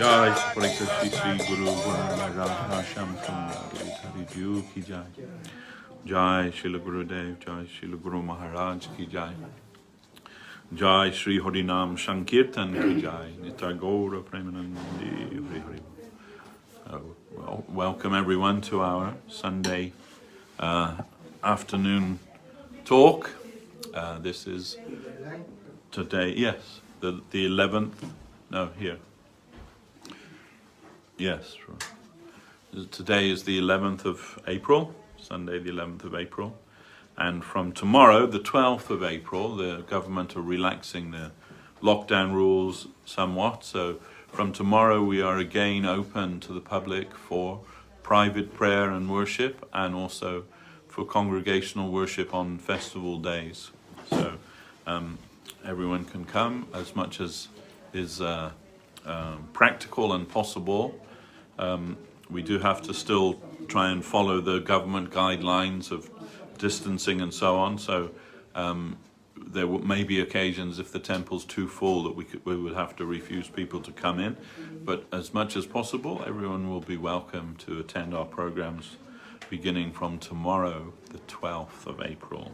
Jai Shri Krishna Sri Guru Guru Sham Hari Ju Ki Jai. Jai Srila Gurudev, Jai Srila Guru Maharaj Ki Jai. Jai Sri Harinam Sankirtan Ki Jai. Nitai Gaura Premanandi Hari Hari. Welcome everyone to our Sunday afternoon talk. This is today, yes, the 11th, no, here. Yes, today is the 11th of April, Sunday the 11th of April. And from tomorrow, the 12th of April, the government are relaxing the lockdown rules somewhat. So from tomorrow, we are again open to the public for private prayer and worship, and also for congregational worship on festival days. So everyone can come as much as is practical and possible. We do have to still try and follow the government guidelines of distancing and so on. So there may be occasions, if the temple's too full, that we would have to refuse people to come in. But as much as possible, everyone will be welcome to attend our programs beginning from tomorrow, the 12th of April.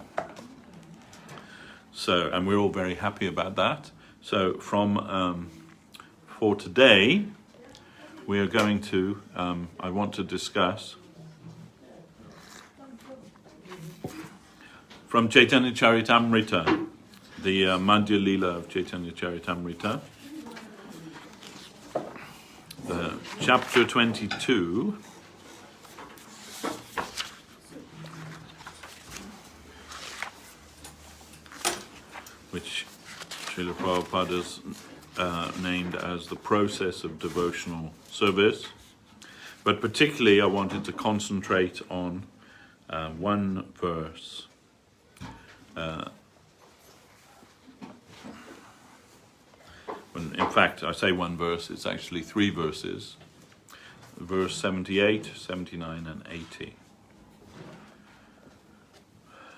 So, and we're all very happy about that. So for today, we are going to, I want to discuss from Chaitanya Charitamrita, the Madhya Leela of Chaitanya Charitamrita, chapter 22, which Srila Prabhupada has named as the process of devotional service. But particularly I wanted to concentrate on one verse. In fact, I say one verse, it's actually three verses. Verse 78, 79 and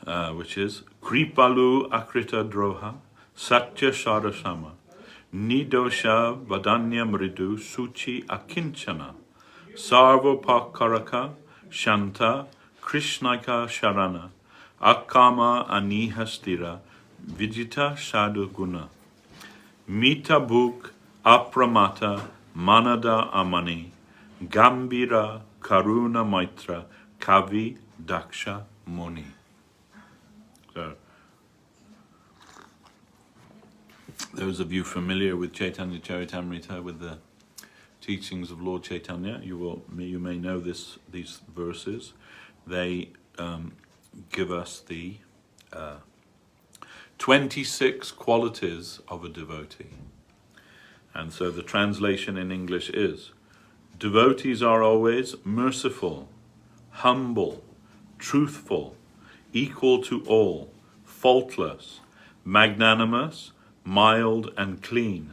80. Which is Kripalu Akrita Droha Satya Sharasama Nidosha Vadanya Mridu Suchi Akinchana Sarvapakaraka Shanta Krishnaka Sharana Akama Anihastira Vijita Shadu Guna Mita Bhuk Apramata Manada Amani Gambira Karuna Maitra Kavi Daksha Muni. So, those of you familiar with Chaitanya Charitamrita, with the teachings of Lord Chaitanya, you may know these verses. They give us the 26 qualities of a devotee. And so the translation in English is, devotees are always merciful, humble, truthful, equal to all, faultless, magnanimous, mild and clean.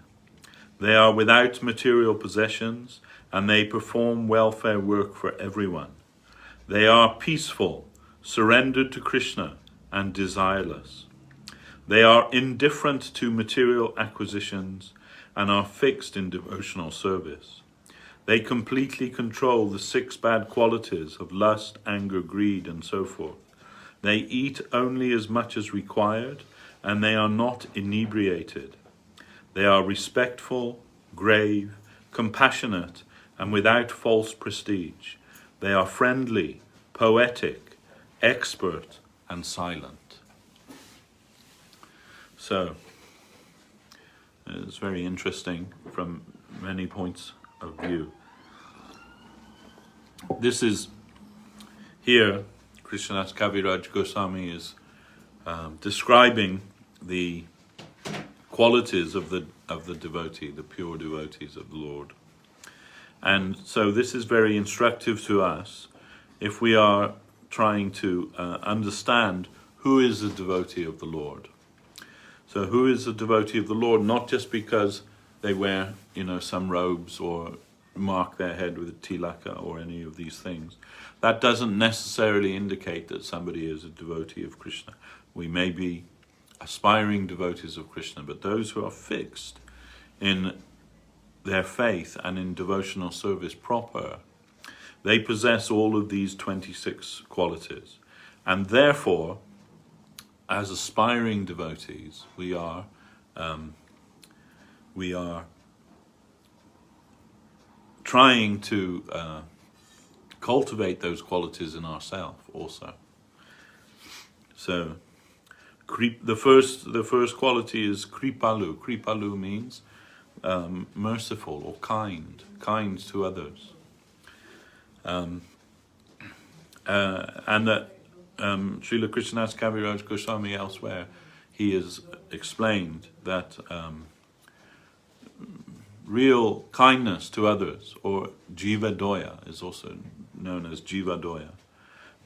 They are without material possessions, and they perform welfare work for everyone. They are peaceful, surrendered to Krishna, and desireless. They are indifferent to material acquisitions and are fixed in devotional service. They completely control the 6 bad qualities of lust, anger, greed, and so forth. They eat only as much as required, and they are not inebriated. They are respectful, grave, compassionate, and without false prestige. They are friendly, poetic, expert, and silent. So, it's very interesting from many points of view. This is here, Krishnadas Kaviraj Goswami is describing the qualities of the devotee, the pure devotees of the Lord. And so this is very instructive to us if we are trying to understand who is a devotee of the Lord. So who is a devotee of the Lord, not just because they wear, some robes or mark their head with a tilaka or any of these things. That doesn't necessarily indicate that somebody is a devotee of Krishna. We may be aspiring devotees of Krishna, but those who are fixed in their faith and in devotional service proper, they possess all of these 26 qualities. And therefore, as aspiring devotees, we are trying to cultivate those qualities in ourselves also. So, the first quality is kripalu. Kripalu means merciful or kind to others. And that Srila Krishnadas Kaviraj Goswami elsewhere, he has explained that real kindness to others, or jiva doya, is also known as jiva doya,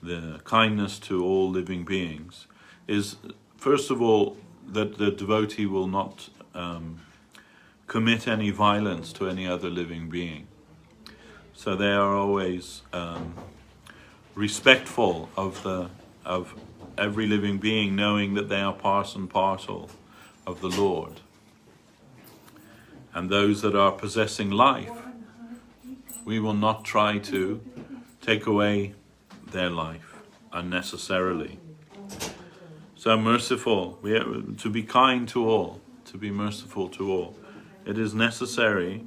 the kindness to all living beings, is first of all that the devotee will not commit any violence to any other living being. So they are always respectful of every living being, knowing that they are part and parcel of the Lord. And those that are possessing life, we will not try to take away their life unnecessarily. So merciful, we have to be kind to all, to be merciful to all. It is necessary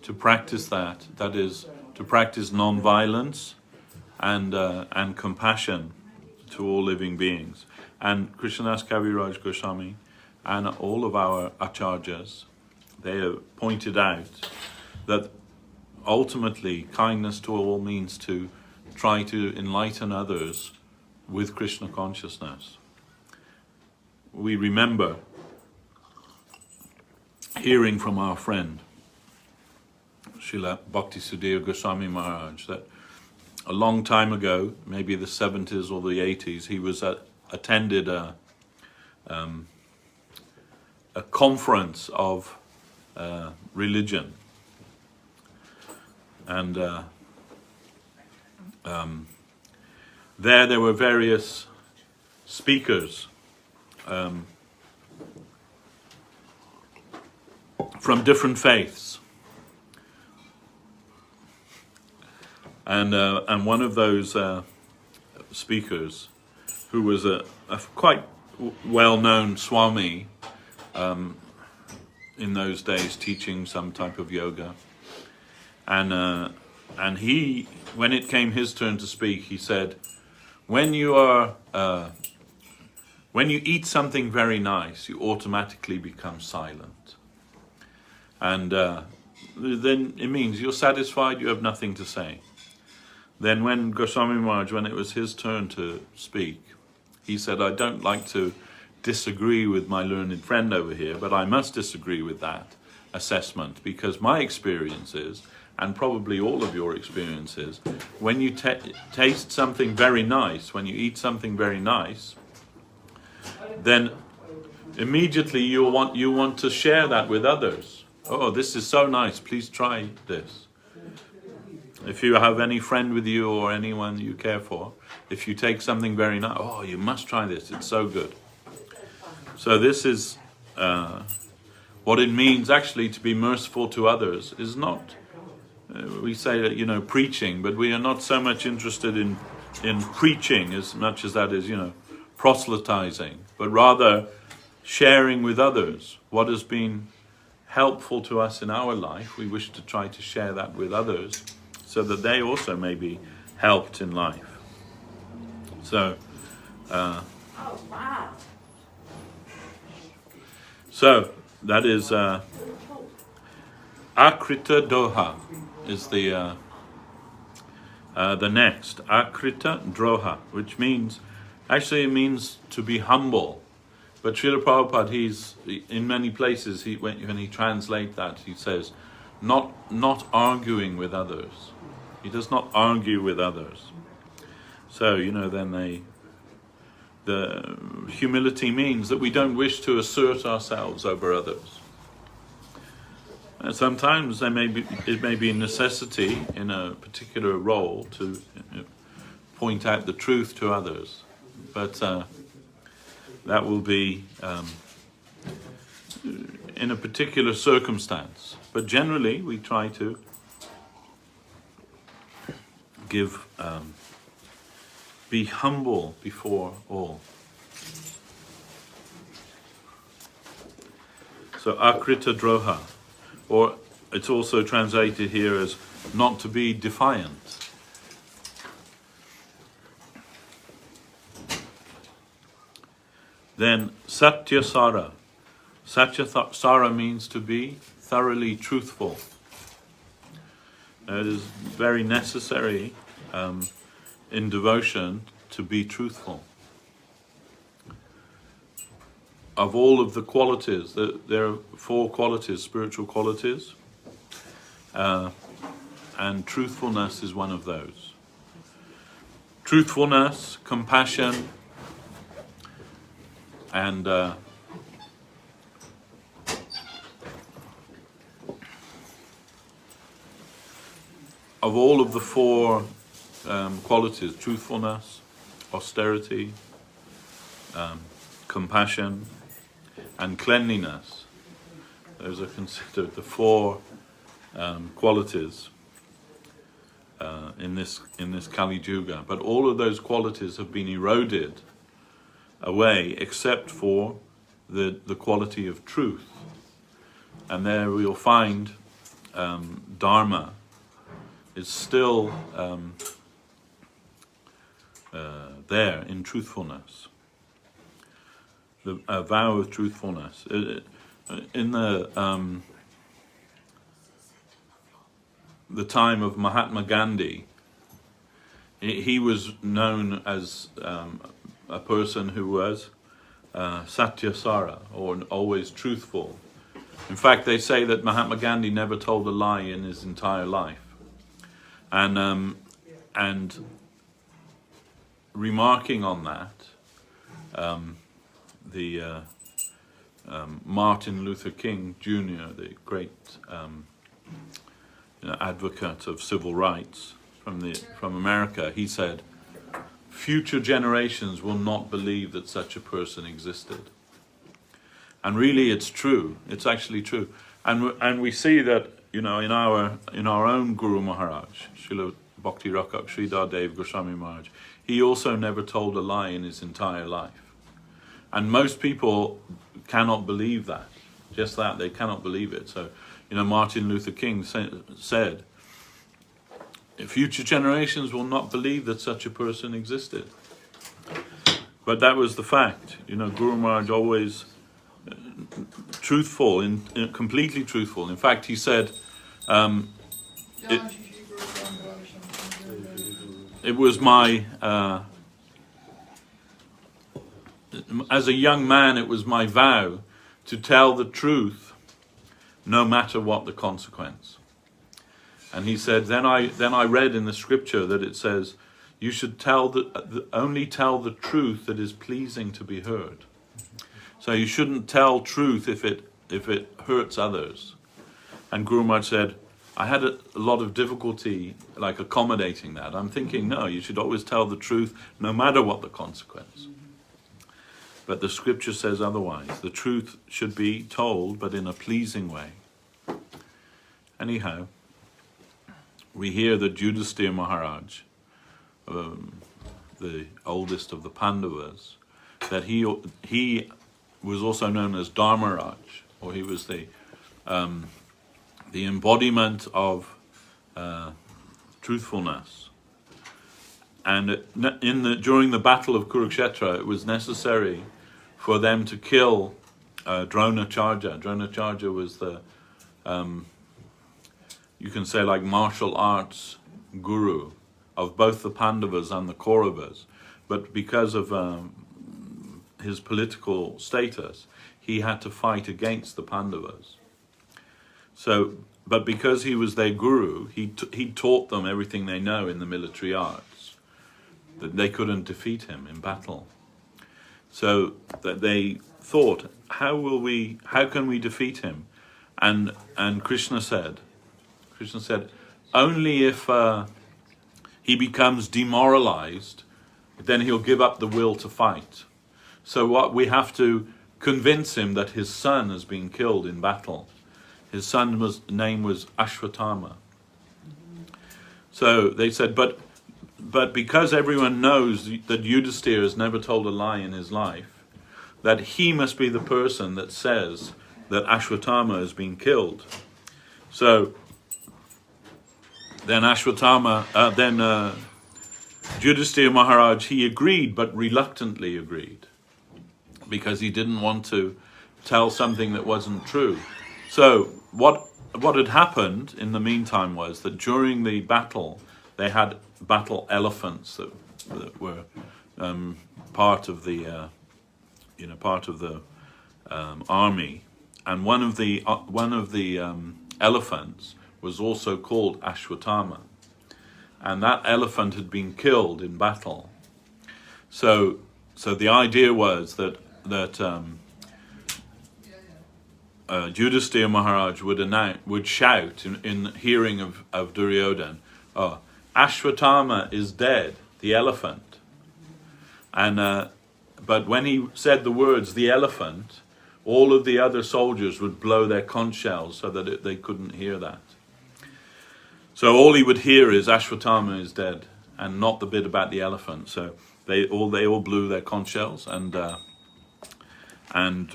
to practice that. That is, to practice non-violence and compassion to all living beings. And Krishnadas Kaviraj Goswami and all of our acharyas, they have pointed out that ultimately kindness to all means to try to enlighten others with Krishna consciousness. We remember hearing from our friend Srila Bhakti Sudhir Goswami Maharaj that a long time ago, maybe the 70s or the 80s, he was attended a conference of religion, and there were various speakers from different faiths, and one of those speakers, who was a quite well-known Swami in those days, teaching some type of yoga, and he, when it came his turn to speak, he said, when you eat something very nice, you automatically become silent. And then it means you're satisfied, you have nothing to say. Then when Goswami Maharaj, when it was his turn to speak, he said, I don't like to disagree with my learned friend over here, but I must disagree with that assessment, because my experience is, and probably all of your experiences, when you taste something very nice, when you eat something very nice, then immediately you want to share that with others. Oh, this is so nice, please try this. If you have any friend with you or anyone you care for, if you take something very nice, oh, you must try this, it's so good. So this is what it means actually to be merciful to others. Is not, we say that, preaching, but we are not so much interested in preaching as much as that is, proselytizing, but rather sharing with others what has been helpful to us in our life. We wish to try to share that with others so that they also may be helped in life. So, so that is akrita doha is the next, akrita droha, which means, actually it means to be humble. But Srila Prabhupada, he's in many places, when he translates that, he says, not arguing with others. He does not argue with others. So, then the humility means that we don't wish to assert ourselves over others. And sometimes it may be a necessity in a particular role to point out the truth to others, but that will be in a particular circumstance. But generally, we try to be humble before all. So akrita droha, or it's also translated here as not to be defiant. Then satyasara. Satyasara means to be thoroughly truthful. It is very necessary in devotion to be truthful. Of all of the qualities, there are 4 qualities, spiritual qualities, and truthfulness is one of those. Truthfulness, compassion, and of all of the 4 qualities, truthfulness, austerity, compassion, and cleanliness, those are considered the 4 qualities in this Kali Yuga. But all of those qualities have been eroded away, except for the quality of truth. And there we'll find Dharma is still there in truthfulness. The vow of truthfulness. In the time of Mahatma Gandhi, he was known as a person who was satyasara, or always truthful. In fact, they say that Mahatma Gandhi never told a lie in his entire life. And remarking on that, Martin Luther King Jr., the great advocate of civil rights from America, he said, "Future generations will not believe that such a person existed." And really, it's true. It's actually true. And we see that, in our own Guru Maharaj, Srila Bhakti Rakak Sridhar Dev Goswami Maharaj, he also never told a lie in his entire life. And most people cannot believe that. Just that, they cannot believe it. So, Martin Luther King said, future generations will not believe that such a person existed. But that was the fact. Guru Maharaj always truthful, completely truthful. In fact, he said, it was my, as a young man, it was my vow to tell the truth no matter what the consequence. And he said, then I read in the scripture that it says, you should only tell the truth that is pleasing to be heard. So you shouldn't tell truth if it hurts others. And Guru Maharaj said, I had a lot of difficulty accommodating that. I'm thinking, no, you should always tell the truth no matter what the consequence. But the scripture says otherwise. The truth should be told, but in a pleasing way. Anyhow, we hear that Yudhisthira Maharaj, the oldest of the Pandavas, that he was also known as Dharmaraj, or he was the embodiment of truthfulness. And during the battle of Kurukshetra, it was necessary for them to kill Dronacharya. Dronacharya was the, you can say, martial arts guru of both the Pandavas and the Kauravas. But because of his political status, he had to fight against the Pandavas. But because he was their guru, he taught them everything they know in the military arts, that they couldn't defeat him in battle. So that they thought, how can we defeat him? And Krsna said, only if he becomes demoralized, then he'll give up the will to fight. So what we have to convince him that his son has been killed in battle. His son's name was Ashwatthama. So they said, but because everyone knows that Yudhisthira has never told a lie in his life, that he must be the person that says that Ashwatthama has been killed. So then Yudhisthira Maharaj, he agreed, but reluctantly agreed, because he didn't want to tell something that wasn't true. So what had happened in the meantime was that during the battle, they had battle elephants that were part of the army, and one of the elephants was also called Ashwatthama, and that elephant had been killed in battle. So the idea was that Yudhisthira Maharaj would shout in hearing of Duryodhana, "Oh, Ashwatthama is dead, the elephant." And but when he said the words "the elephant," all of the other soldiers would blow their conch shells so that they couldn't hear that. So all he would hear is Ashwatthama is dead, and not the bit about the elephant. So they all blew their conch shells, and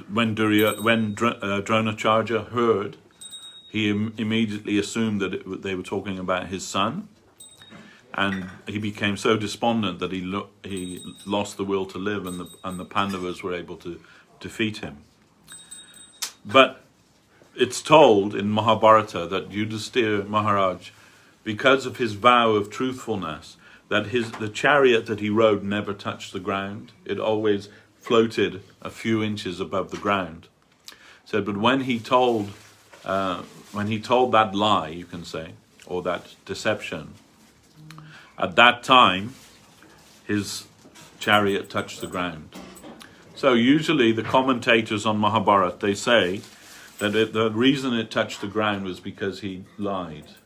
when Dronacharya heard, he immediately assumed that they were talking about his son, and he became so despondent that he lost the will to live, and the Pandavas were able to defeat him. But it's told in Mahabharata that Yudhisthira Maharaj, because of his vow of truthfulness, that the chariot that he rode never touched the ground. It always floated a few inches above the ground. So, but when he told that lie, you can say, or that deception, at that time, his chariot touched the ground. So usually the commentators on Mahabharata, they say that the reason it touched the ground was because he lied.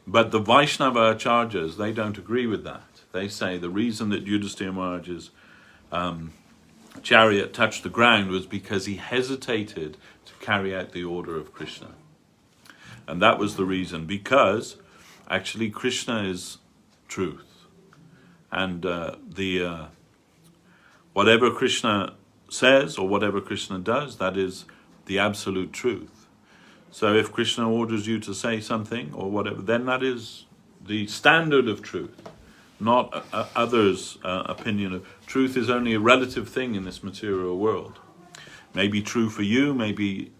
But the Vaishnava acharyas, they don't agree with that. They say the reason that Yudhisthira Maharaj's chariot touched the ground was because he hesitated to carry out the order of Krishna. And that was the reason, because actually Krishna is truth. And whatever Krishna says or whatever Krishna does, that is the absolute truth. So if Krishna orders you to say something or whatever, then that is the standard of truth, not others' opinion of truth. Is only a relative thing in this material world. May be true for you, may be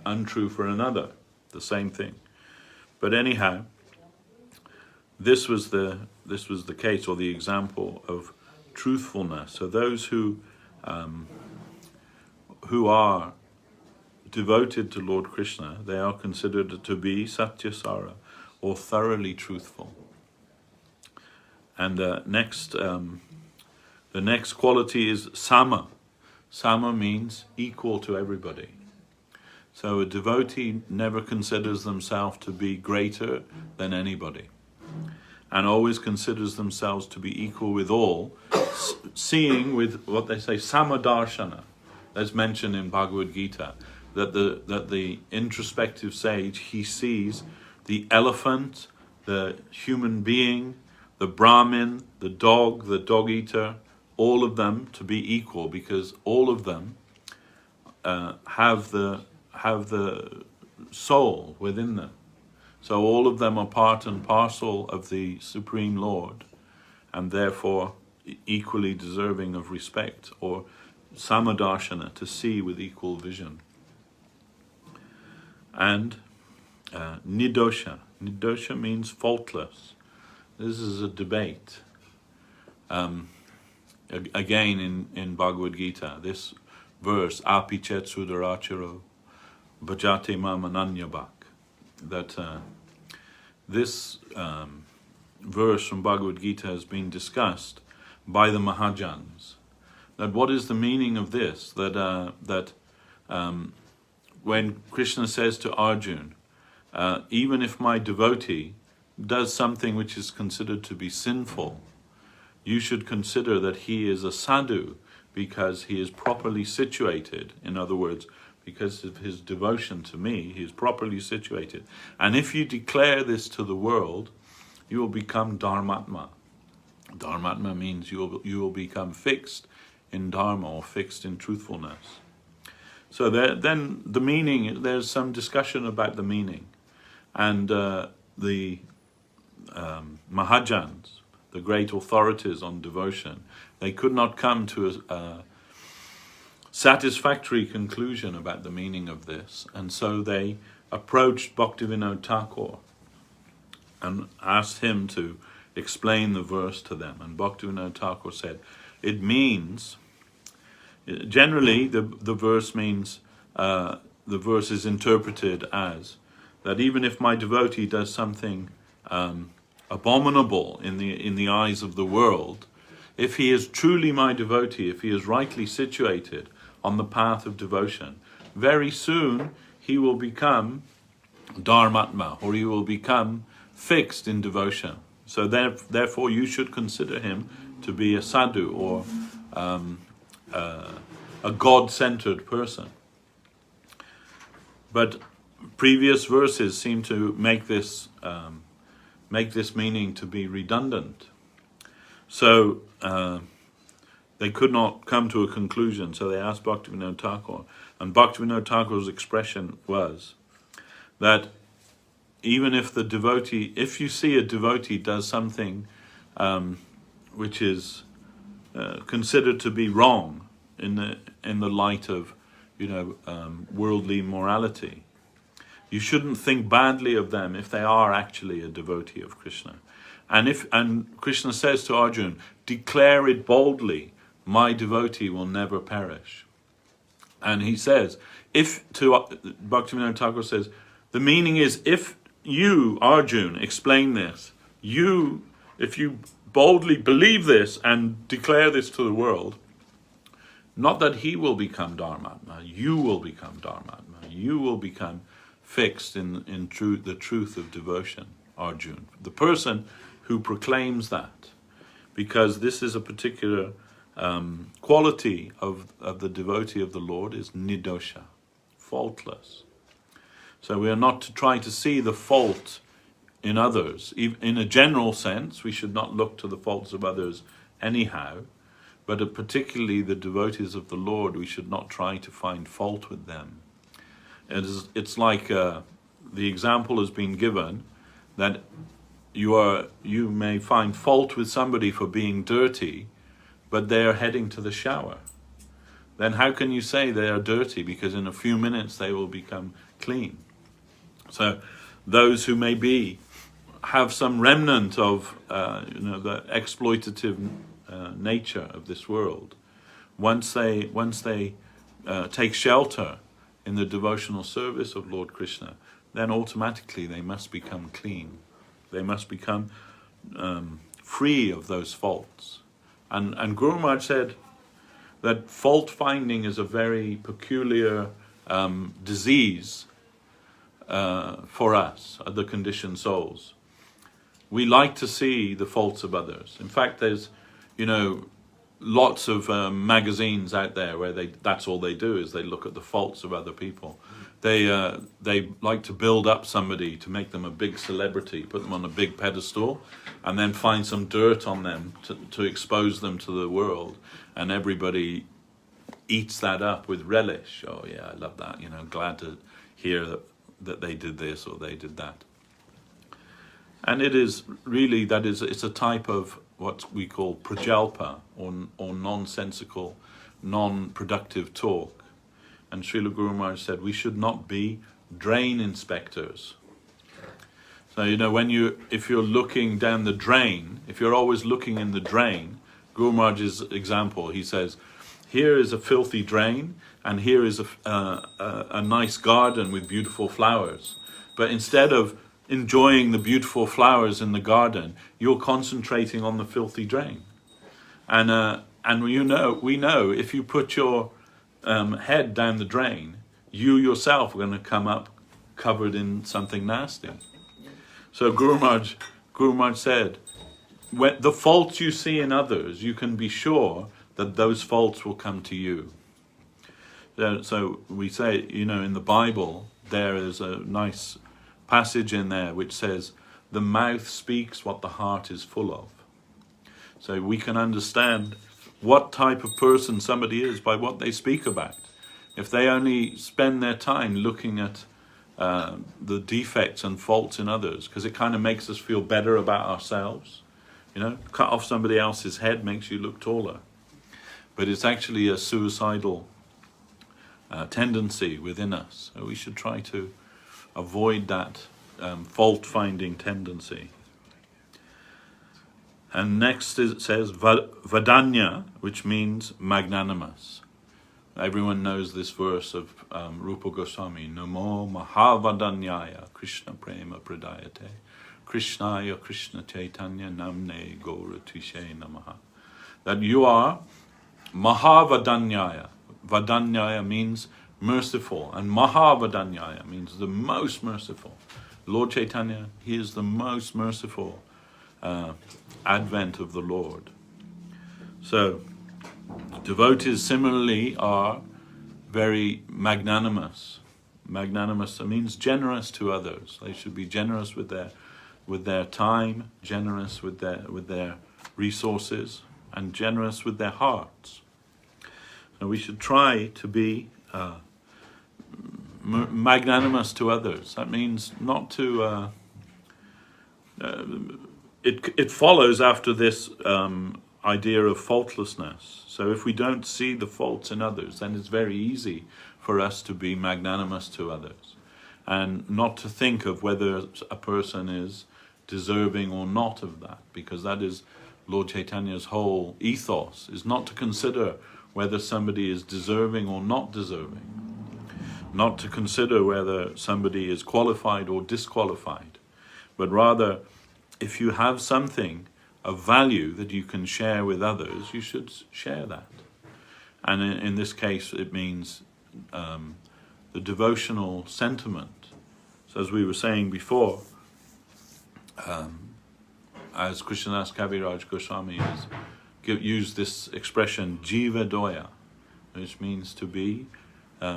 untrue for another, the same thing. But anyhow, this was the case, or the example of truthfulness. So those who are devoted to Lord Krishna, they are considered to be satyasara, or thoroughly truthful. And the next quality is sama. Sama means equal to everybody. So a devotee never considers themselves to be greater than anybody, and always considers themselves to be equal with all, seeing with what they say samadarshana, as mentioned in Bhagavad Gita, that the introspective sage, he sees the elephant, the human being, the Brahmin, the dog eater, all of them to be equal, because all of them have the soul within them. So all of them are part and parcel of the Supreme Lord, and therefore equally deserving of respect, or samadarshana, to see with equal vision. And nidosha. Nidosha means faultless. This is a debate. Again in Bhagavad Gita, this verse, api chet sudaracharo bhajate mam ananyabhak, that this verse from Bhagavad Gita has been discussed by the Mahajans. That what is the meaning of this? That when Krishna says to Arjuna, even if my devotee does something which is considered to be sinful, you should consider that he is a sadhu, because he is properly situated. In other words, because of his devotion to me, he is properly situated. And if you declare this to the world, you will become dharmatma. Dharmatma means you will become fixed in dharma, or fixed in truthfulness. So then the meaning, there's some discussion about the meaning. And the Mahajans, the great authorities on devotion, they could not come to a satisfactory conclusion about the meaning of this. And so they approached Bhaktivinoda Thakur and asked him to explain the verse to them. And Bhaktivinoda Thakur said, it means, generally the verse means, the verse is interpreted as that even if my devotee does something abominable in the eyes of the world, if he is truly my devotee, if he is rightly situated on the path of devotion, very soon he will become dharmatma, or he will become fixed in devotion. So therefore you should consider him to be a sadhu, or a God-centered person. But previous verses seem to make this meaning to be redundant. So they could not come to a conclusion, so they asked Bhaktivinoda Thakur. And Bhaktivinoda Thakur's expression was that even if the devotee, if you see a devotee does something which is considered to be wrong in the light of, worldly morality, you shouldn't think badly of them if they are actually a devotee of Krishna. And Krishna says to Arjuna, declare it boldly, my devotee will never perish. And he says, Bhaktivinoda Thakur says, the meaning is, if you, Arjuna, explain this, if you boldly believe this and declare this to the world, not that he will become dharmatma, you will become dharmatma, you will become fixed in the truth of devotion, Arjuna. The person who proclaims that, because this is a particular quality of the devotee of the Lord, is nidosha, faultless. So we are not to try to see the fault in others. In a general sense, we should not look to the faults of others anyhow, but particularly the devotees of the Lord, we should not try to find fault with them. It's like the example has been given that you may find fault with somebody for being dirty, but they are heading to the shower. Then how can you say they are dirty? Because in a few minutes they will become clean. So those who have some remnant of the exploitative nature of this world, once they take shelter in the devotional service of Lord Krishna, then automatically they must become clean. They must become free of those faults. And Guru Maharaj said that fault finding is a very peculiar disease for us, the conditioned souls. We like to see the faults of others. In fact, there's, lots of magazines out there where that's all they do, is they look at the faults of other people. They like to build up somebody to make them a big celebrity, put them on a big pedestal, and then find some dirt on them to expose them to the world. And everybody eats that up with relish. Oh yeah, I love that. Glad to hear that they did this or they did that. And it is really, it's a type of what we call prajalpa, or nonsensical, non-productive talk. And Srila Guru Maharaj said we should not be drain inspectors. So if you're looking down the drain, if you're always looking in the drain, Guru Maharaj's example, he says, here is a filthy drain, and here is a nice garden with beautiful flowers. But instead of enjoying the beautiful flowers in the garden, you're concentrating on the filthy drain. And we know if you put your head down the drain, you yourself are going to come up covered in something nasty. So Guru Maharaj said, when the faults you see in others, you can be sure that those faults will come to you. So we say, in the Bible, there is a nice passage in there which says, the mouth speaks what the heart is full of. So we can understand what type of person somebody is by what they speak about. If they only spend their time looking at the defects and faults in others, because it kind of makes us feel better about ourselves. Cut off somebody else's head makes you look taller. But it's actually a suicidal tendency within us. So we should try to avoid that fault-finding tendency. And next it says Vadanya, which means magnanimous. Everyone knows this verse of Rupa Goswami. Namo Mahavadanyaya Krishna Prema Pradayate Krishnaya Krishna Chaitanya Namne Gaura Tishe Namaha. That you are Mahavadanyaya. Vadanyaya means merciful, and Mahavadanyaya means the most merciful. Lord Chaitanya, he is the most merciful advent of the Lord. So, devotees similarly are very magnanimous. Magnanimous means generous to others. They should be generous with their time, generous with their resources, and generous with their hearts. So we should try to be magnanimous to others. That means not to. It follows after this idea of faultlessness. So if we don't see the faults in others, then it's very easy for us to be magnanimous to others, and not to think of whether a person is deserving or not of that, because that is Lord Chaitanya's whole ethos, is not to consider whether somebody is deserving or not deserving, not to consider whether somebody is qualified or disqualified, but rather, if you have something of value that you can share with others, you should share that. And in this case, it means the devotional sentiment. So as we were saying before, as Krishnadas Kaviraj Goswami has used this expression, Jiva Doya, which means to be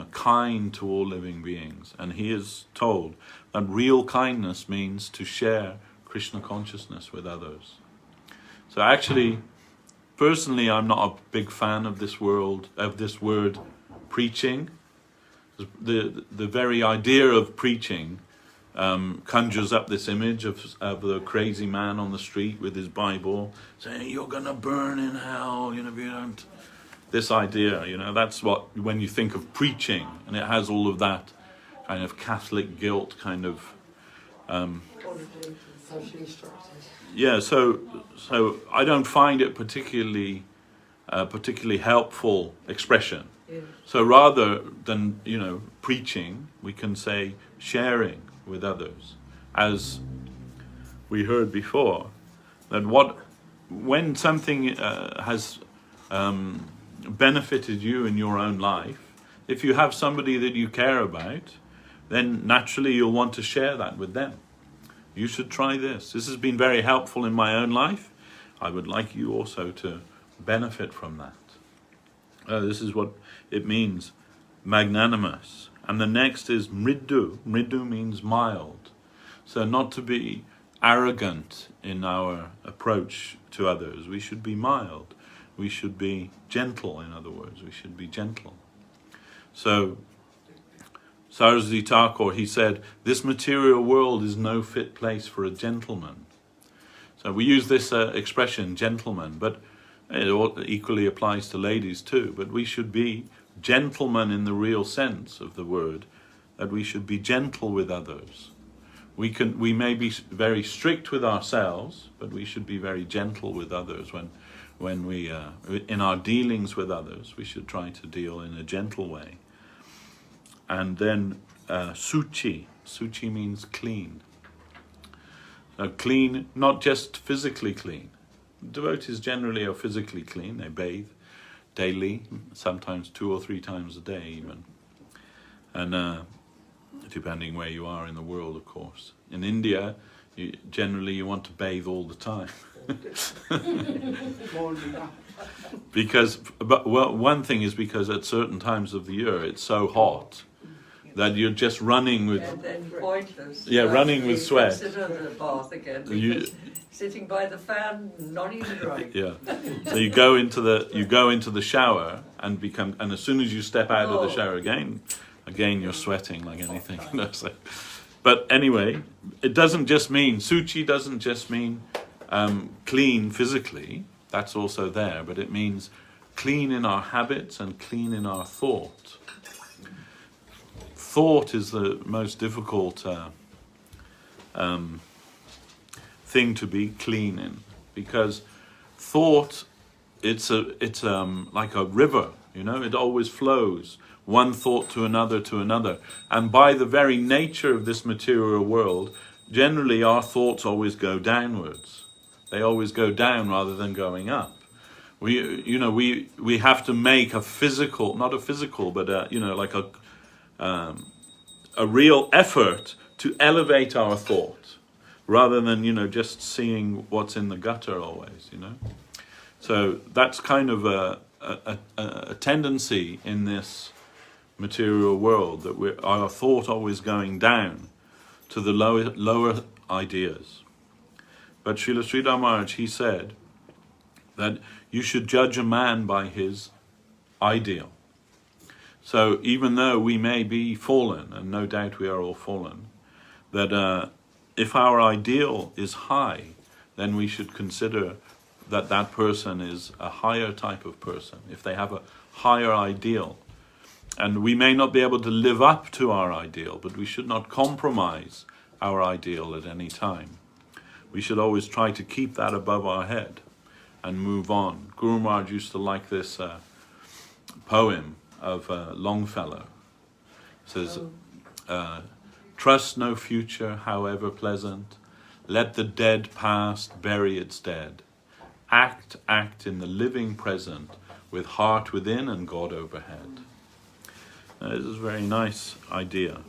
kind to all living beings. And he is told that real kindness means to share Krishna consciousness with others. So actually, personally, I'm not a big fan of this word preaching. The very idea of preaching conjures up this image of the crazy man on the street with his Bible saying, "You're gonna burn in hell, if you don't." This idea, that's what, when you think of preaching, and it has all of that kind of Catholic guilt kind of. Socially structured. Yeah, so I don't find it particularly helpful expression. Yeah. So rather than preaching, we can say sharing with others, as we heard before, that when something has benefited you in your own life, if you have somebody that you care about, then naturally you'll want to share that with them. You should try this. This has been very helpful in my own life. I would like you also to benefit from that. This is what it means, magnanimous. And the next is mridu. Mridu means mild. So not to be arrogant in our approach to others. We should be mild. We should be gentle, in other words. We should be gentle. So Saraswat Thakur, he said, this material world is no fit place for a gentleman. So we use this expression, gentleman, but it equally applies to ladies too. But we should be gentlemen in the real sense of the word, that we should be gentle with others. We may be very strict with ourselves, but we should be very gentle with others. When we, in our dealings with others, we should try to deal in a gentle way. And then suchi. Suchi means clean. Clean, not just physically clean. Devotees generally are physically clean. They bathe daily, sometimes 2 or 3 times a day even. And depending where you are in the world, of course. In India, generally you want to bathe all the time. one thing is because at certain times of the year it's so hot that you're just running with... And then pointless. Yeah, running with sweat. Consider the bath again, because sitting by the fan, not even drying. Yeah. So you go into the shower and as soon as you step out of the shower again you're sweating like anything. So, but anyway, it doesn't just mean Suchi doesn't just mean clean physically. That's also there, but it means clean in our habits and clean in our thought. Thought is the most difficult thing to be clean in, because thought it's like a river, it always flows, one thought to another, and by the very nature of this material world, generally our thoughts always go downwards. They always go down rather than going up. We have to make a physical, not a physical, but like a real effort to elevate our thought, rather than just seeing what's in the gutter always. So that's kind of a tendency in this material world, that our thought always going down to the lower ideas. But Srila Sridhar Maharaj, he said that you should judge a man by his ideal. So even though we may be fallen, and no doubt we are all fallen, that if our ideal is high, then we should consider that person is a higher type of person, if they have a higher ideal. And we may not be able to live up to our ideal, but we should not compromise our ideal at any time. We should always try to keep that above our head and move on. Guru Maharaj used to like this poem of Longfellow. It says, trust no future, however pleasant. Let the dead past bury its dead. Act in the living present, with heart within and God overhead. This is a very nice idea.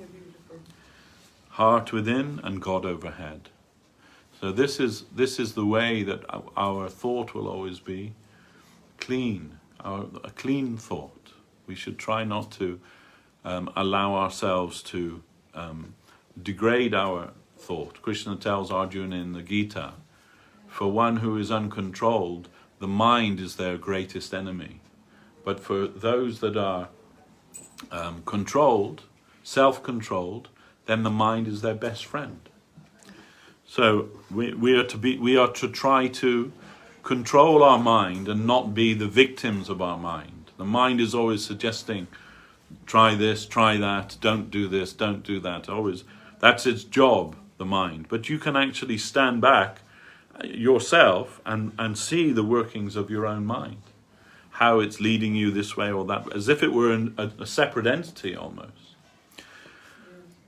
Heart within and God overhead. So this is the way that our thought will always be clean, a clean thought. We should try not to allow ourselves to degrade our thought. Krishna tells Arjuna in the Gita, for one who is uncontrolled, the mind is their greatest enemy. But for those that are controlled, self-controlled, then the mind is their best friend. So we are to try to control our mind and not be the victims of our mind. The mind is always suggesting, try this, try that, don't do this, don't do that. Always, that's its job, the mind. But you can actually stand back yourself and see the workings of your own mind, how it's leading you this way or that, as if it were a separate entity almost.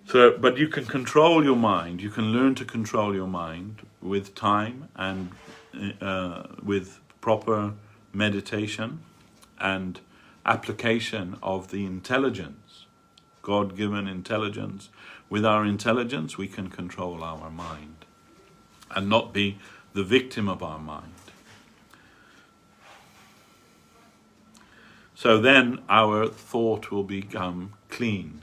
So, but you can control your mind. You can learn to control your mind with time and with proper meditation and application of the intelligence, God-given intelligence. With our intelligence, we can control our mind and not be the victim of our mind. So then our thought will become clean.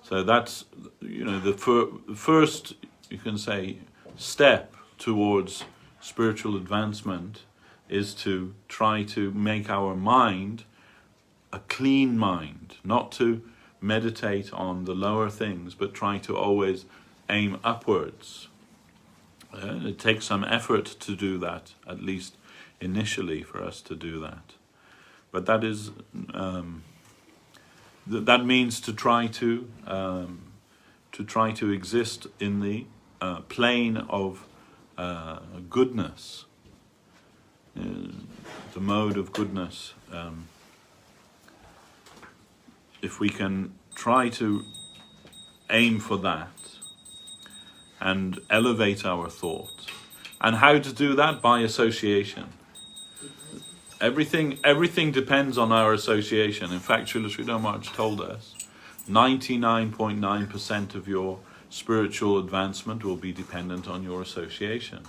So that's, the first, you can say, step towards spiritual advancement is to try to make our mind a clean mind, not to meditate on the lower things, but try to always aim upwards. It takes some effort to do that, at least initially, for us to do that. But that is... that means to try to exist in the plane of goodness, the mode of goodness. If we can try to aim for that and elevate our thought, and how to do that? By association. Everything depends on our association. In fact, Srila Sridhar Maharaj told us 99.9% of your spiritual advancement will be dependent on your association.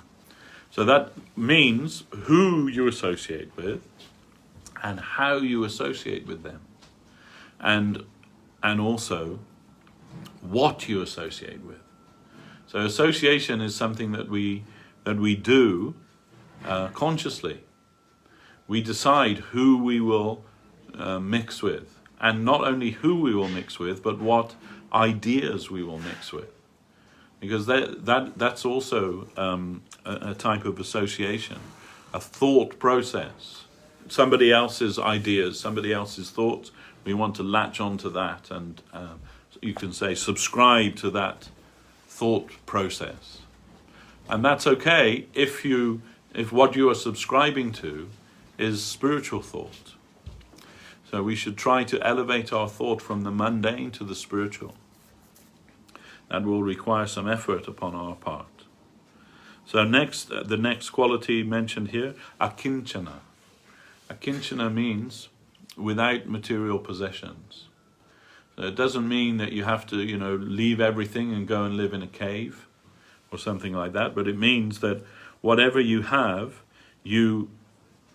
So that means who you associate with and how you associate with them. And also what you associate with. So association is something that we do consciously. We decide who we will mix with, and not only who we will mix with, but what ideas we will mix with, because that's also a type of association, a thought process. Somebody else's ideas, somebody else's thoughts. We want to latch onto that, and you can say subscribe to that thought process, and that's okay if what you are subscribing to is spiritual thought. So we should try to elevate our thought from the mundane to the spiritual. That will require some effort upon our part. So the next quality mentioned here, akinchana. Akinchana means without material possessions. So it doesn't mean that you have to, leave everything and go and live in a cave or something like that, but it means that whatever you have, you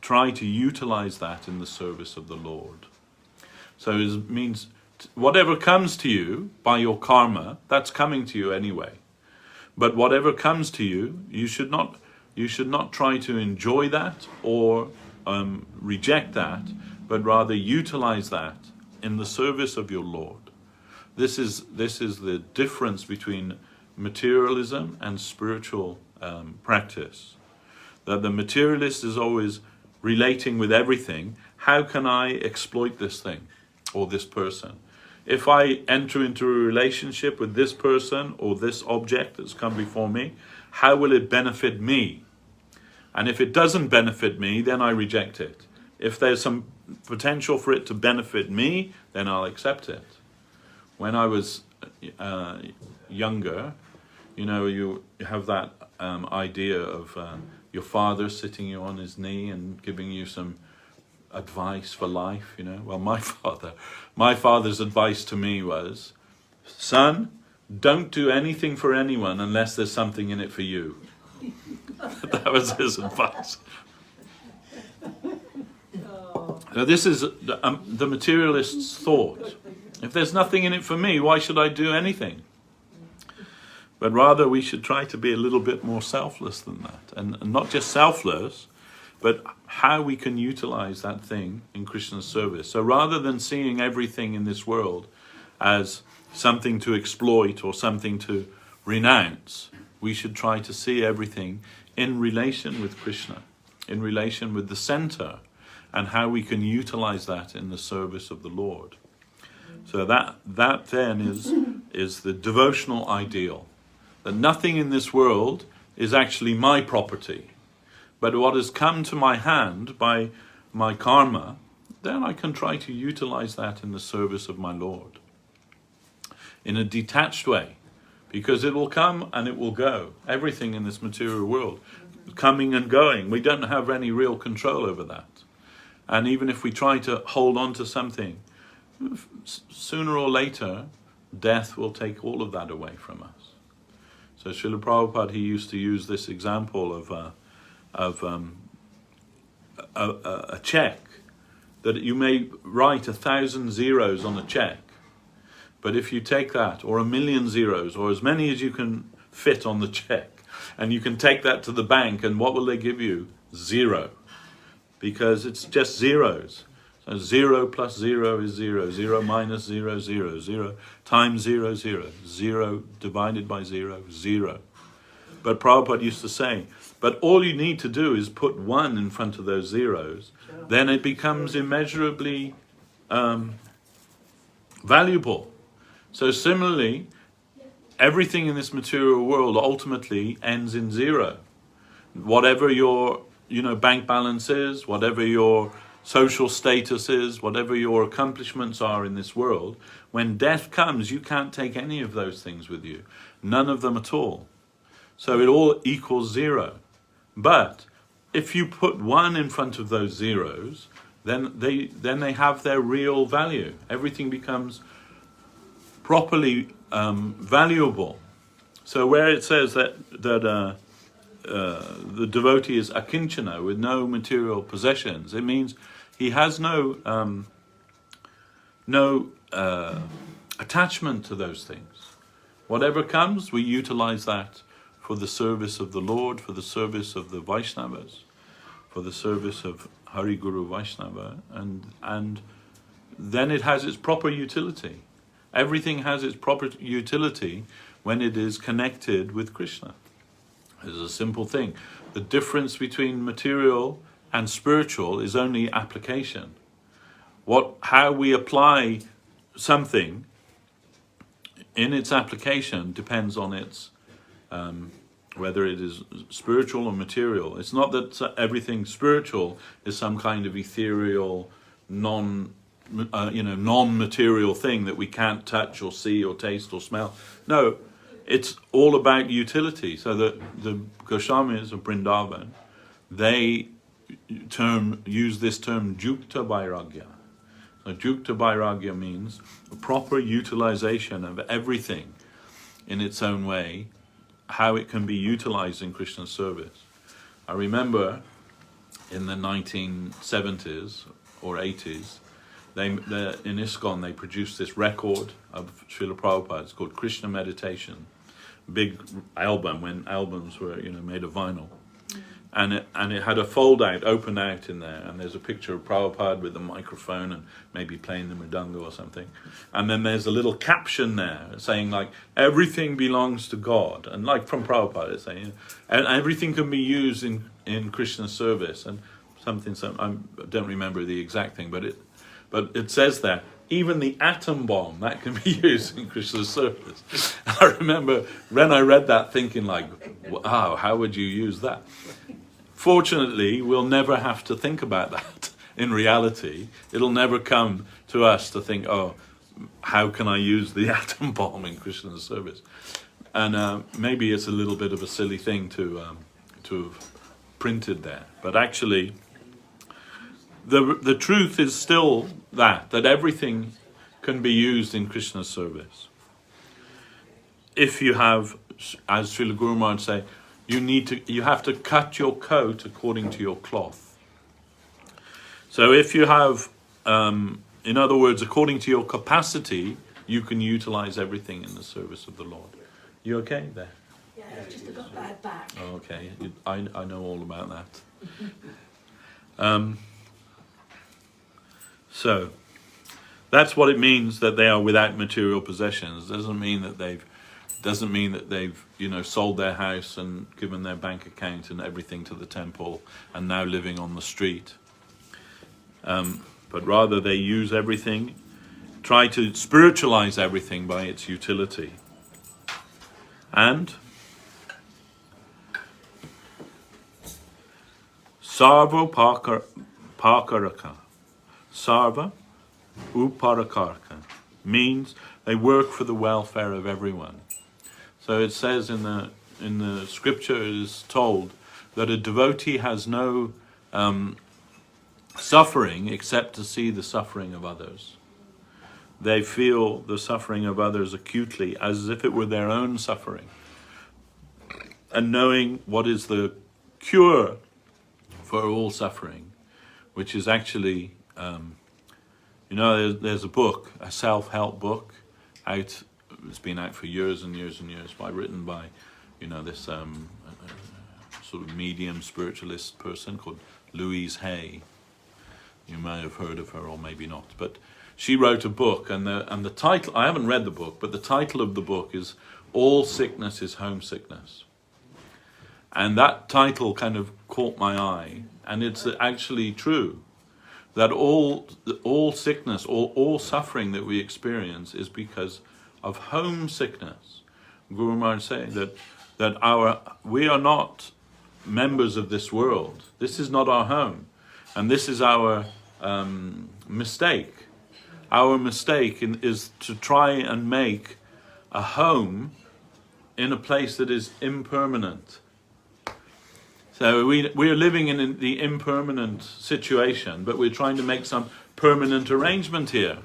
try to utilize that in the service of the Lord. So it means whatever comes to you by your karma, that's coming to you anyway. But whatever comes to you, you should not try to enjoy that or reject that, but rather utilize that in the service of your Lord. This is the difference between materialism and spiritual practice. That the materialist is always relating with everything. How can I exploit this thing or this person? If I enter into a relationship with this person or this object that's come before me, how will it benefit me? And if it doesn't benefit me, then I reject it. If there's some potential for it to benefit me, then I'll accept it. When I was younger, you have that idea of your father sitting you on his knee and giving you some advice for life, Well, my father's advice to me was, son, don't do anything for anyone unless there's something in it for you. That was his advice. Now, this is the materialist's thought. If there's nothing in it for me, why should I do anything? But rather we should try to be a little bit more selfless than that. And not just selfless, but how we can utilize that thing in Krishna's service. So rather than seeing everything in this world as something to exploit or something to renounce, we should try to see everything in relation with Krishna, in relation with the center, and how we can utilize that in the service of the Lord. So that then is the devotional ideal. That nothing in this world is actually my property. But what has come to my hand by my karma, then I can try to utilize that in the service of my Lord. In a detached way. Because it will come and it will go. Everything in this material world, coming and going. We don't have any real control over that. And even if we try to hold on to something, sooner or later, death will take all of that away from us. So Srila Prabhupada, he used to use this example of a check, that you may write 1,000 zeros on a check, but if you take that, or 1,000,000 zeros, or as many as you can fit on the check, and you can take that to the bank, and what will they give you? 0. Because it's just zeros. So 0 plus 0 is 0. 0 minus 0, 0. 0 times 0, 0. 0 divided by 0, 0. But Prabhupada used to say, but all you need to do is put 1 in front of those zeros, then it becomes immeasurably valuable. So similarly, everything in this material world ultimately ends in 0. Whatever your bank balance is, whatever your social status is, whatever your accomplishments are in this world, when death comes, you can't take any of those things with you. None of them at all. So it all equals 0. But if you put 1 in front of those zeros, then they have their real value. Everything becomes properly valuable. So where it says that the devotee is akinchana, with no material possessions. It means he has no attachment to those things. Whatever comes, we utilize that for the service of the Lord, for the service of the Vaishnavas, for the service of Hari Guru Vaishnava, and then it has its proper utility. Everything has its proper utility when it is connected with Krishna. It's a simple thing. The difference between material and spiritual is only application. How we apply something in its application depends on its whether it is spiritual or material. It's not that everything spiritual is some kind of ethereal, non-material thing that we can't touch or see or taste or smell. No, it's all about utility. So the Goswamis of Vrindavan, they use this term Jukta Vairagya. So Jukta Vairagya means a proper utilization of everything in its own way, how it can be utilized in Krishna's service. I remember in the 1970s or 80s, in ISKCON they produced this record of Srila Prabhupada. It's called Krishna Meditation. Big album, when albums were made of vinyl. And it had a fold-out, open out in there, and there's a picture of Prabhupada with a microphone and maybe playing the mridanga or something. And then there's a little caption there saying, like, everything belongs to God. And like from Prabhupada, it's saying, and everything can be used in Krishna's service. And something, I don't remember the exact thing, but it says there, even the atom bomb, that can be used in Krishna's service. And I remember when I read that thinking like, wow, how would you use that? Fortunately, we'll never have to think about that in reality. It'll never come to us to think, oh, how can I use the atom bomb in Krishna's service? And maybe it's a little bit of a silly thing to have printed there. But actually, the truth is still that everything can be used in Krishna's service. If you have, as Srila Guru Maharaj say, you have to cut your coat according to your cloth. So if you have, in other words, according to your capacity, you can utilize everything in the service of the Lord. You okay there? Yeah, I've just got a bad back. Oh, okay, I know all about that. So that's what it means that they are without material possessions. Doesn't mean that they've sold their house and given their bank account and everything to the temple and now living on the street. But rather they use everything, try to spiritualize everything by its utility. And Sarva Pakaraka. Sarva Uparakarka means they work for the welfare of everyone. So it says in the scripture, it is told that a devotee has no suffering except to see the suffering of others. They feel the suffering of others acutely, as if it were their own suffering. And knowing what is the cure for all suffering, which is actually, there's a book, a self-help book, out. It's been out for years and years and years, written by, this sort of medium spiritualist person called Louise Hay. You may have heard of her or maybe not, but she wrote a book, and the title, I haven't read the book, but the title of the book is All Sickness is Homesickness. And that title kind of caught my eye, and it's actually true that all sickness, all suffering that we experience is because of homesickness. Guru Maharaj saying that we are not members of this world. This is not our home, and this is our mistake. Our mistake is to try and make a home in a place that is impermanent. So we are living in the impermanent situation, but we're trying to make some permanent arrangement here.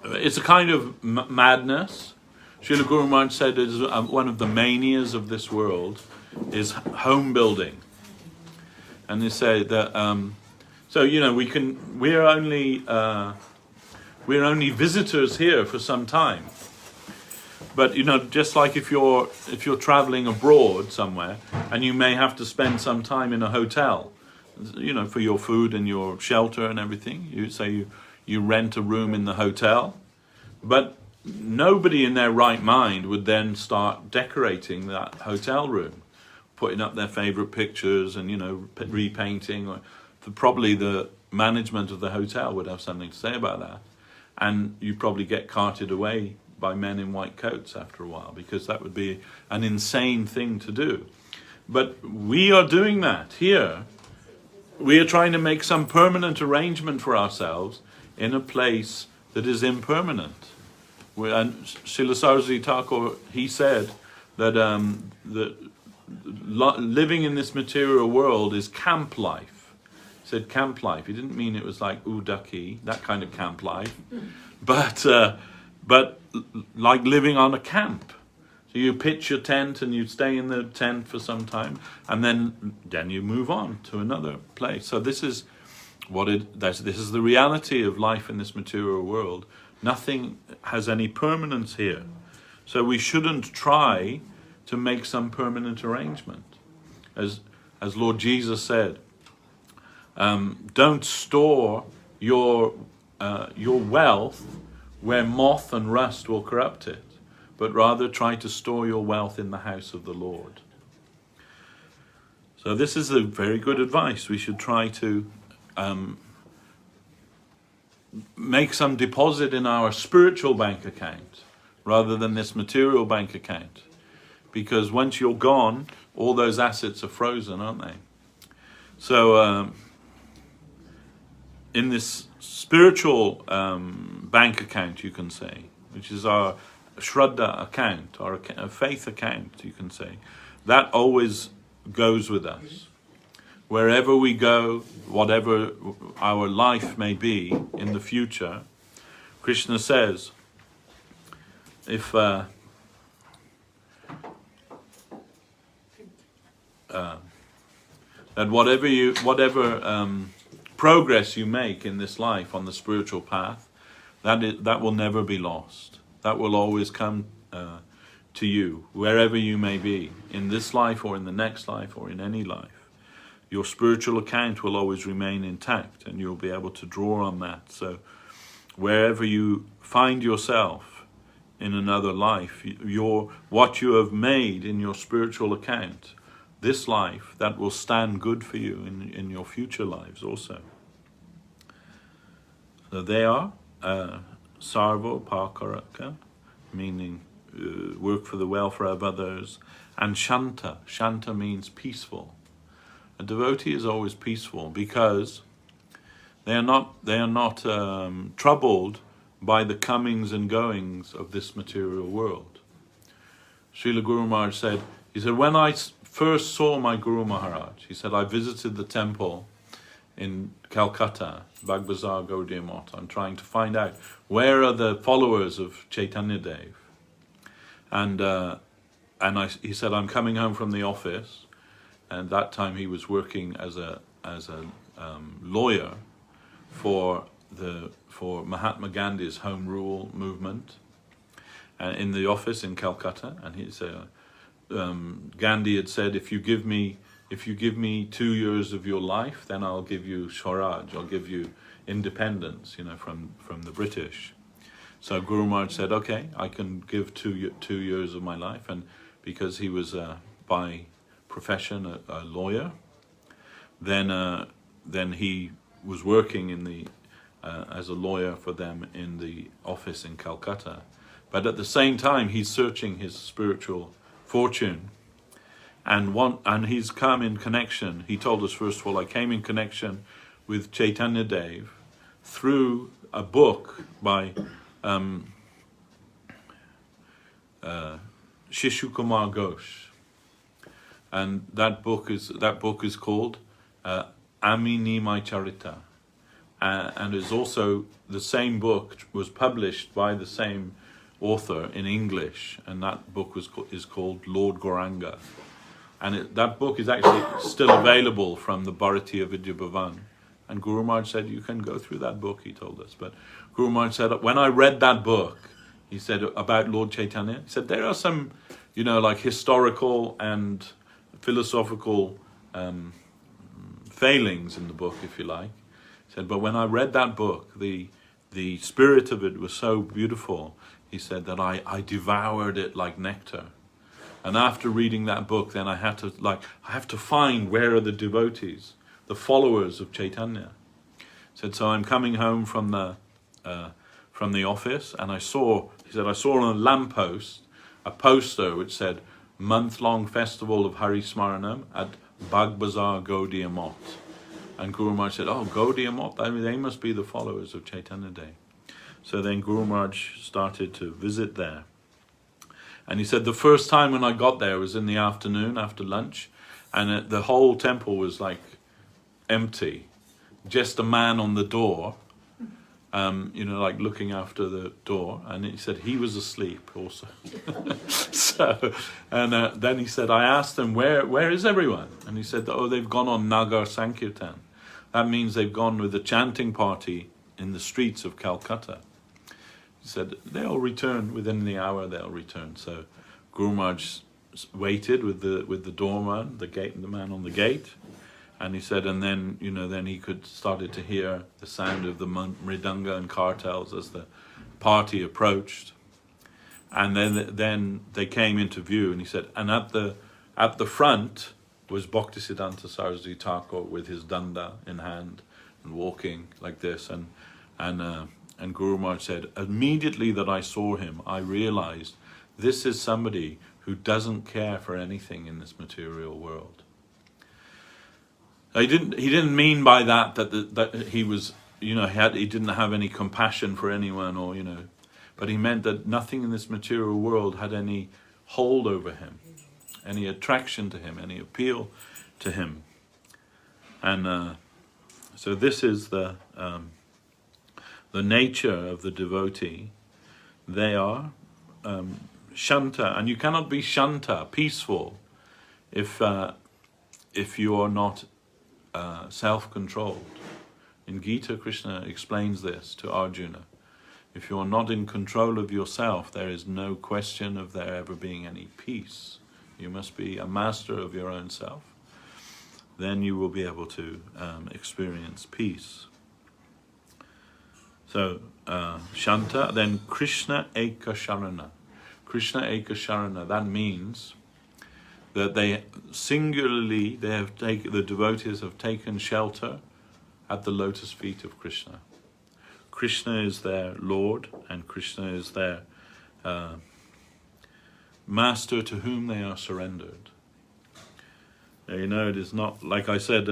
It's a kind of madness. Srila Guru Maharaj said it is one of the manias of this world, is home building. And they say that, so we're only visitors here for some time. But just like if you're traveling abroad somewhere, and you may have to spend some time in a hotel, for your food and your shelter and everything. You rent a room in the hotel, but nobody in their right mind would then start decorating that hotel room, putting up their favorite pictures and repainting. Probably the management of the hotel would have something to say about that, and you probably get carted away by men in white coats after a while, because that would be an insane thing to do. But we are doing that here. We are trying to make some permanent arrangement for ourselves in a place that is impermanent. And Srila Saraswati Thakur, he said that living in this material world is camp life. He said camp life. He didn't mean it was like Udaki, that kind of camp life, but like living on a camp. So you pitch your tent and you stay in the tent for some time, and then you move on to another place. So this is this is the reality of life in this material world. Nothing has any permanence here. So we shouldn't try to make some permanent arrangement. As Lord Jesus said, don't store your wealth where moth and rust will corrupt it, but rather try to store your wealth in the house of the Lord. So this is a very good advice. We should try to make some deposit in our spiritual bank account rather than this material bank account. Because once you're gone, all those assets are frozen, aren't they? So in this spiritual bank account, you can say, which is our Shraddha account, or a faith account, you can say, that always goes with us. Wherever we go, whatever our life may be in the future, Krishna says, if that whatever progress you make in this life on the spiritual path, that will never be lost. That will always come to you, wherever you may be, in this life or in the next life or in any life. Your spiritual account will always remain intact, and you'll be able to draw on that. So wherever you find yourself in another life, what you have made in your spiritual account, this life, that will stand good for you in your future lives also. So they are Sarvo Pakaraka, meaning work for the welfare of others, and Shanta. Shanta means peaceful. A devotee is always peaceful because they are not troubled by the comings and goings of this material world. Srila Guru Maharaj said, when I first saw my Guru Maharaj, he said, I visited the temple in Calcutta, Bagbazar Gaudiya Math. I'm trying to find out where are the followers of Chaitanya Dev. And he said, I'm coming home from the office. And that time he was working as a lawyer for Mahatma Gandhi's Home Rule movement, in the office in Calcutta. And he said, Gandhi had said, if you give me 2 years of your life, then I'll give you Swaraj, I'll give you independence, from the British. So Guru Maharaj said, okay, I can give 2 years of my life. And because he was by profession a lawyer, then he was working as a lawyer for them in the office in Calcutta. But at the same time, he's searching his spiritual fortune, and he's come in connection. He told us, first of all, I came in connection with Chaitanya Dev through a book by Shishu Kumar Ghosh. And that book is called Ami Nimai Charita, and is also the same book was published by the same author in English, and that book is called Lord Gauranga. And that book is actually still available from the Bharatiya Vidya Bhavan. And Guru Maharaj said, you can go through that book, he told us. But Guru Maharaj said, when I read that book, he said, about Lord Chaitanya, he said, there are some, like historical and philosophical failings in the book, if you like. He said, but when I read that book, the spirit of it was so beautiful, he said, that I devoured it like nectar. And after reading that book, then I have to find where are the devotees, the followers of Chaitanya. He said, so I'm coming home from the office, and I saw on a lamppost a poster which said, month-long festival of Hari Smaranam at Bag Bazaar Gaudiya Mott. And Guru Maharaj said, oh, Gaudiya Mott, they must be the followers of Chaitanya Day. So then Guru Maharaj started to visit there. And he said, the first time when I got there was in the afternoon, after lunch, and the whole temple was like empty. Just a man on the door, like looking after the door. And he said he was asleep also. Then he said, I asked him, where is everyone? And he said, oh, they've gone on Nagar Sankirtan. That means they've gone with the chanting party in the streets of Calcutta. He said, they'll return within the hour, they'll return. So Guru Maharaj waited with the doorman, the man on the gate. And he said, and then, then he started to hear the sound of the mridanga and kartals as the party approached. And then they came into view, and he said, and at the front was Bhaktisiddhanta Saraswati Thakur with his danda in hand and walking like this. And Guru Maharaj said, immediately that I saw him, I realized this is somebody who doesn't care for anything in this material world. He didn't mean by that he was, he didn't have any compassion for anyone, or but he meant that nothing in this material world had any hold over him, any attraction to him, any appeal to him. And so this is the nature of the devotee. They are shanta, and you cannot be shanta, peaceful, if you are not self-controlled. In Gita, Krishna explains this to Arjuna. If you are not in control of yourself, there is no question of there ever being any peace. You must be a master of your own self. Then you will be able to experience peace. So, Shanta, then Krishna Eka Sharana. Krishna Eka Sharana, that means that the devotees have taken shelter at the lotus feet of Krishna. Krishna is their Lord, and Krishna is their master to whom they are surrendered. It is not, like I said,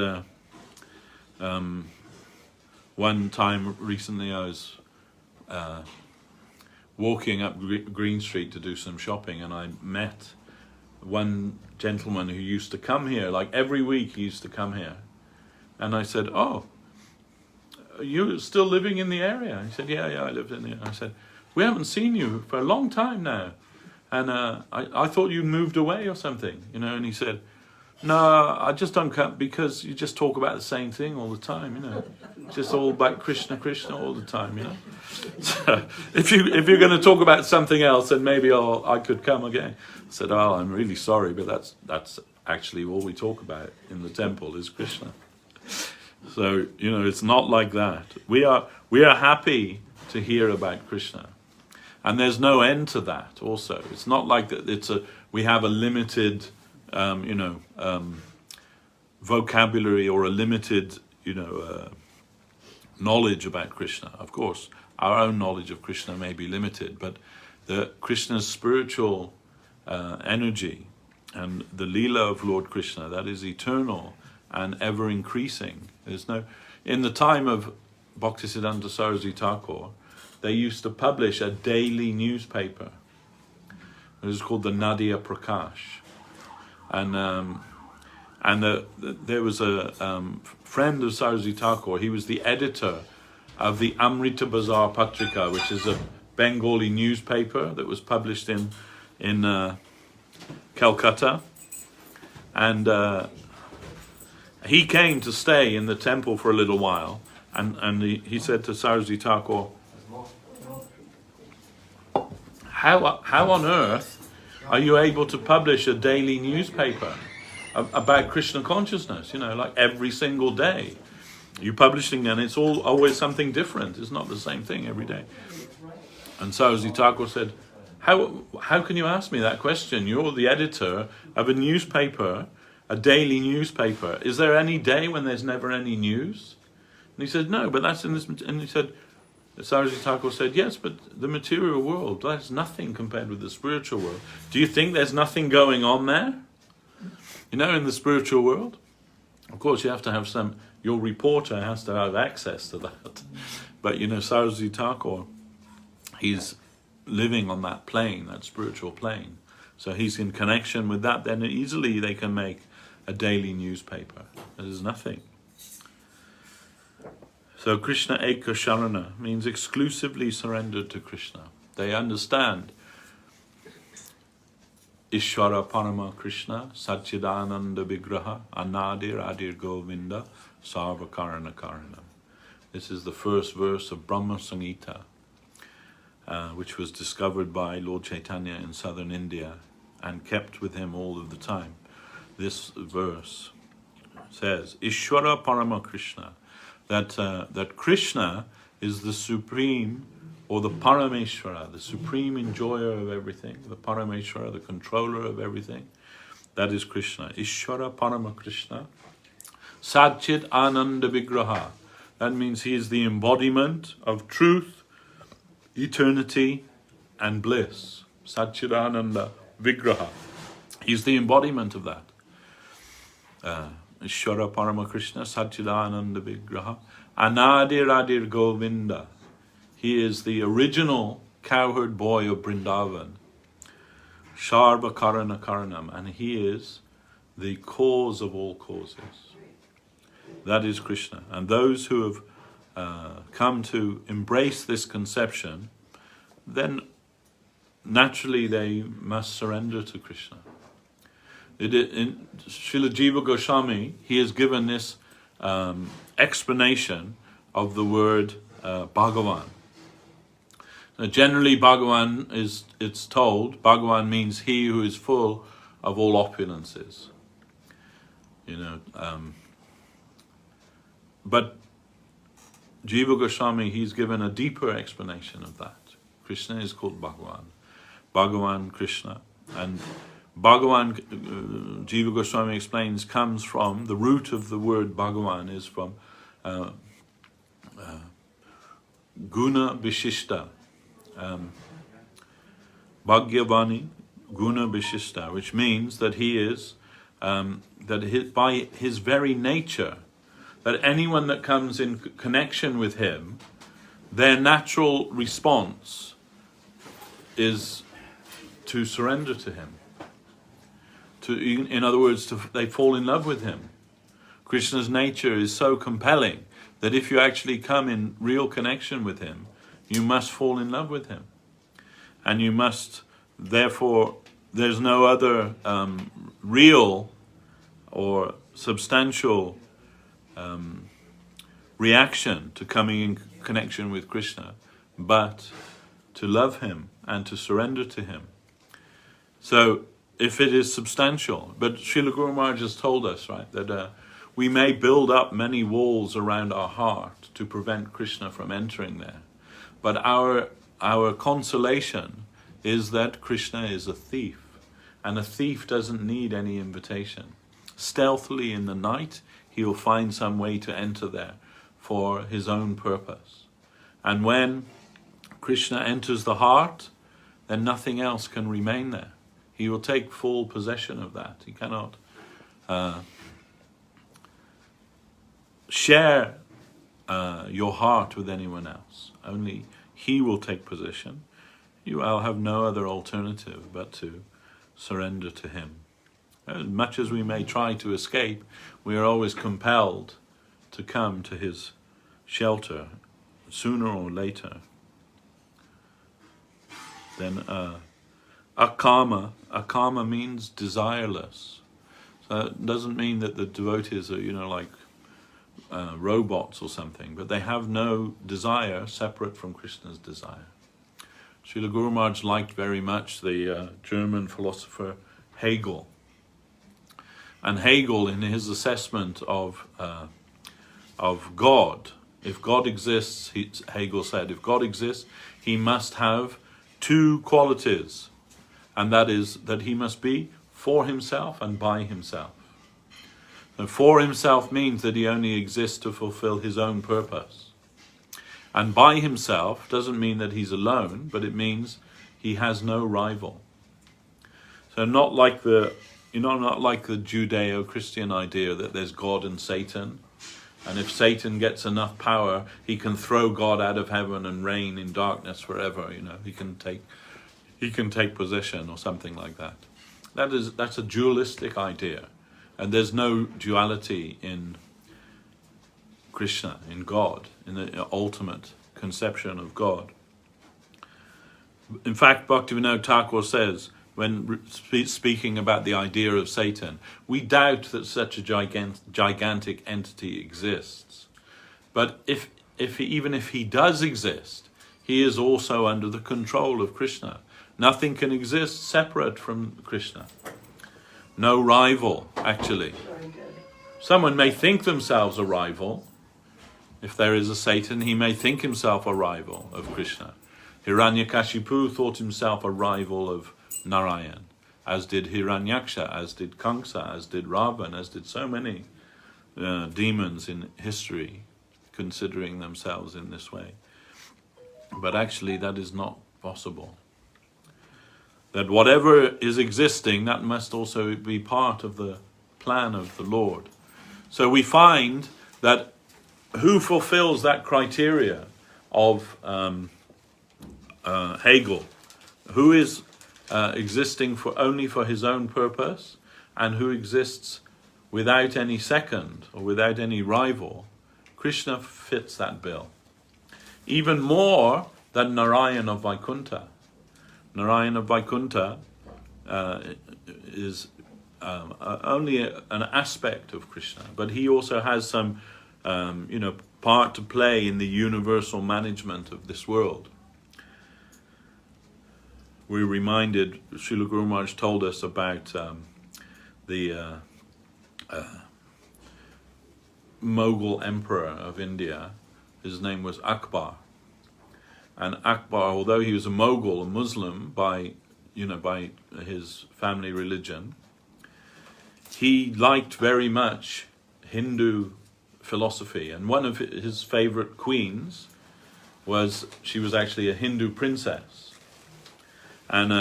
one time recently I was walking up Green Street to do some shopping, and I met one gentleman who used to come here, like every week he used to come here. And I said, oh, you're still living in the area? He said, yeah, I lived in there. I said, we haven't seen you for a long time now. And I thought you moved away or something, And he said, no, I just don't come because you just talk about the same thing all the time, Just all about Krishna, Krishna all the time, So if you're going to talk about something else, then maybe I could come again. I said, oh, I'm really sorry, but that's actually all we talk about in the temple is Krishna. So, it's not like that. We are happy to hear about Krishna. And there's no end to that also. It's not like that we have a limited vocabulary or a limited, knowledge about Krishna. Of course, our own knowledge of Krishna may be limited, but Krishna's spiritual energy and the Leela of Lord Krishna, that is eternal and ever increasing. In the time of Bhaktisiddhanta Saraswati Thakur, they used to publish a daily newspaper. It was called the Nadia Prakash. And there was a friend of Saraswati Thakur. He was the editor of the Amrita Bazar Patrika, which is a Bengali newspaper that was published in Calcutta. And he came to stay in the temple for a little while, and he said to Saraswati Thakur, how on earth are you able to publish a daily newspaper about Krishna consciousness, like every single day? You're publishing, and it's always something different. It's not the same thing every day. And Saraswati Thakur said, how can you ask me that question? You're the editor of a newspaper, a daily newspaper. Is there any day when there's never any news? And he said, no, but that's in this. And he said, Saraswati Thakur said, yes, but the material world, that's nothing compared with the spiritual world. Do you think there's nothing going on there? In the spiritual world? Of course, you have to have your reporter has to have access to that. But, Saraswati Thakur, he's living on that plane, that spiritual plane. So he's in connection with that, then easily they can make a daily newspaper. There's nothing. So Krishna Eka Sharana means exclusively surrendered to Krishna. They understand Ishvara Parama Krishna, Satchidananda Vigraha, Anadir Adir Govinda, Sarva Karana Karanam. This is the first verse of Brahma Samhita, which was discovered by Lord Chaitanya in southern India and kept with him all of the time. This verse says, Ishvara Parama Krishna, that Krishna is the supreme, or the Parameshvara, the supreme enjoyer of everything, the Parameshvara, the controller of everything. That is Krishna. Ishvara Parama Krishna. Satchit Ananda Vigraha. That means he is the embodiment of truth, eternity, and bliss. Satchidananda Vigraha. He's the embodiment of that. Ishvara Parama Krishna, Satchidananda Vigraha. Anadir Adir Govinda. He is the original cowherd boy of Vrindavan. Sarva Karana Karanam. And he is the cause of all causes. That is Krishna. And those who have come to embrace this conception, then naturally they must surrender to Krishna. In Srila Jiva Goswami, he has given this explanation of the word Bhagavan. Now, generally, Bhagavan it's told, Bhagavan means he who is full of all opulences. But Jiva Goswami, he's given a deeper explanation of that. Krishna is called Bhagavan. Bhagavan Krishna. And Bhagavan, Jiva Goswami explains, comes from, the root of the word Bhagavan is from Guna Vishishta. Bhagyavani Guna Vishishta, which means that he is, by his very nature, that anyone that comes in connection with him, their natural response is to surrender to him. In other words, they fall in love with him. Krishna's nature is so compelling that if you actually come in real connection with him, you must fall in love with him. And you must, therefore, there's no other real or substantial reaction to coming in connection with Krishna, but to love him and to surrender to him. So, if it is substantial, but Srila Guru Maharaj has told us, right, that we may build up many walls around our heart to prevent Krishna from entering there. But our consolation is that Krishna is a thief, and a thief doesn't need any invitation. Stealthily in the night, he'll find some way to enter there for his own purpose. And when Krishna enters the heart, then nothing else can remain there. He will take full possession of that. He cannot share your heart with anyone else. Only he will take possession. I'll have no other alternative but to surrender to him. As much as we may try to escape, we are always compelled to come to his shelter sooner or later. Then akama means desireless. doesn't mean that the devotees are, like robots or something, but they have no desire separate from Krishna's desire. Srila Guru Maharaj liked very much the German philosopher Hegel. And Hegel, in his assessment of God, if God exists, Hegel said, if God exists, he must have two qualities, and that is that he must be for himself and by himself. And for himself means that he only exists to fulfill his own purpose. And by himself doesn't mean that he's alone, but it means he has no rival. So not like the Judeo-Christian idea that there's God and Satan, and if Satan gets enough power, he can throw God out of heaven and reign in darkness forever. He can take possession or something like that. That's a dualistic idea, and there's no duality in Krishna, in God, in the ultimate conception of God. In fact, Bhaktivinoda Thakur says, when speaking about the idea of Satan, we doubt that such a gigantic entity exists. But even if he does exist, he is also under the control of Krishna. Nothing can exist separate from Krishna. No rival, actually. Someone may think themselves a rival. If there is a Satan, he may think himself a rival of Krishna. Hiranyakashipu thought himself a rival of Narayan, as did Hiranyaksha, as did Kamsa, as did Ravan, as did so many demons in history, considering themselves in this way. But actually that is not possible. That whatever is existing, that must also be part of the plan of the Lord. So we find that who fulfills that criteria of Hegel, who is existing only for his own purpose, and who exists without any second or without any rival, Krishna fits that bill. Even more than Narayan of Vaikuntha. Narayan of Vaikuntha is only an aspect of Krishna, but he also has some part to play in the universal management of this world. We're reminded, Srila Guru Maharaj told us about the Mughal emperor of India. His name was Akbar. And Akbar, although he was a Mughal, a Muslim by his family religion, he liked very much Hindu philosophy. And one of his favorite queens she was actually a Hindu princess. And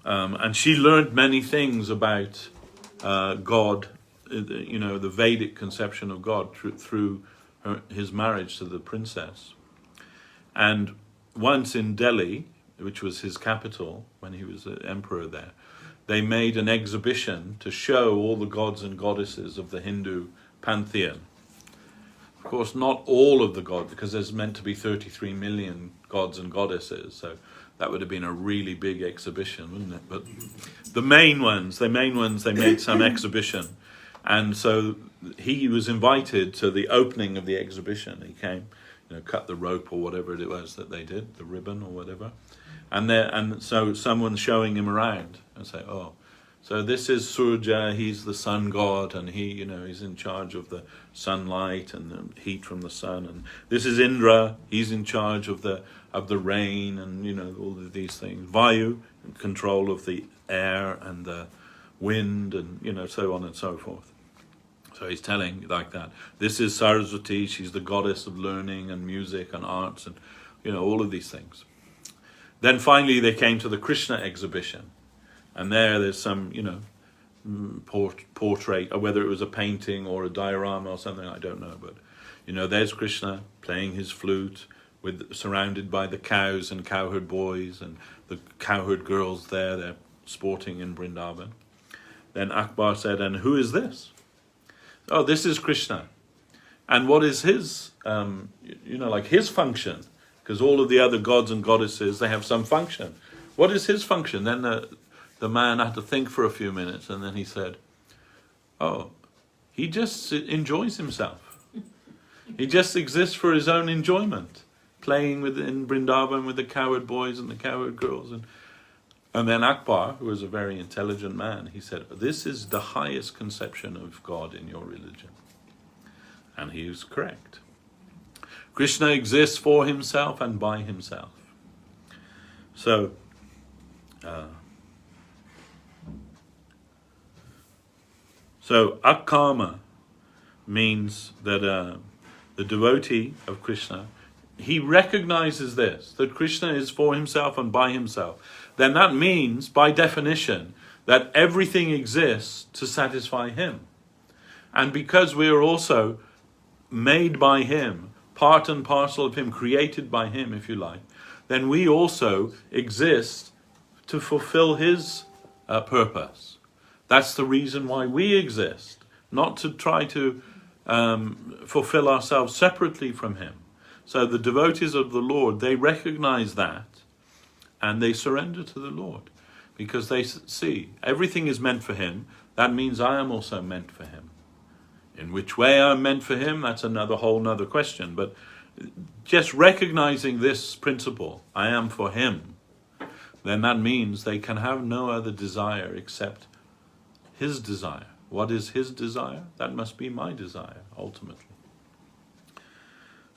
and she learned many things about God, the Vedic conception of God through his marriage to the princess. And once in Delhi, which was his capital when he was emperor there, they made an exhibition to show all the gods and goddesses of the Hindu pantheon. Of course, not all of the gods, because there's meant to be 33 million gods and goddesses, so that would have been a really big exhibition, wouldn't it? But the main ones, they made some exhibition. And so he was invited to the opening of the exhibition. He came, cut the rope or whatever it was that they did, the ribbon or whatever. And so someone's showing him around and say, oh, so this is Surya, he's the sun god, and he, he's in charge of the sunlight and the heat from the sun. And this is Indra, he's in charge of the rain and, all of these things. Vayu, in control of the air and the wind and, so on and so forth. So he's telling like that. This is Saraswati, she's the goddess of learning and music and arts and, all of these things. Then finally they came to the Krishna exhibition. And there's some, portrait, or whether it was a painting or a diorama or something, I don't know. But, there's Krishna playing his flute, surrounded by the cows and cowherd boys and the cowherd girls there. They're sporting in Vrindavan. Then Akbar said, and who is this? Oh, this is Krishna. And what is his, his function? Because all of the other gods and goddesses, they have some function. What is his function? Then the the man had to think for a few minutes, and then he said, "Oh, he just enjoys himself. He just exists for his own enjoyment, playing in Vrindavan with the cowherd boys and the cowherd girls." And then Akbar, who was a very intelligent man, he said, "This is the highest conception of God in your religion." And he was correct. Krishna exists for himself and by himself. So, akama means that the devotee of Krishna, he recognizes this, that Krishna is for himself and by himself. Then that means, by definition, that everything exists to satisfy him. And because we are also made by him, part and parcel of him, created by him, if you like, then we also exist to fulfill his purpose. That's the reason why we exist, not to try to fulfill ourselves separately from him. So the devotees of the Lord, they recognize that, and they surrender to the Lord, because they see everything is meant for him. That means I am also meant for him. In which way I'm meant for him, that's whole nother question. But just recognizing this principle, I am for him, then that means they can have no other desire except his desire. What is his desire? That must be my desire, ultimately.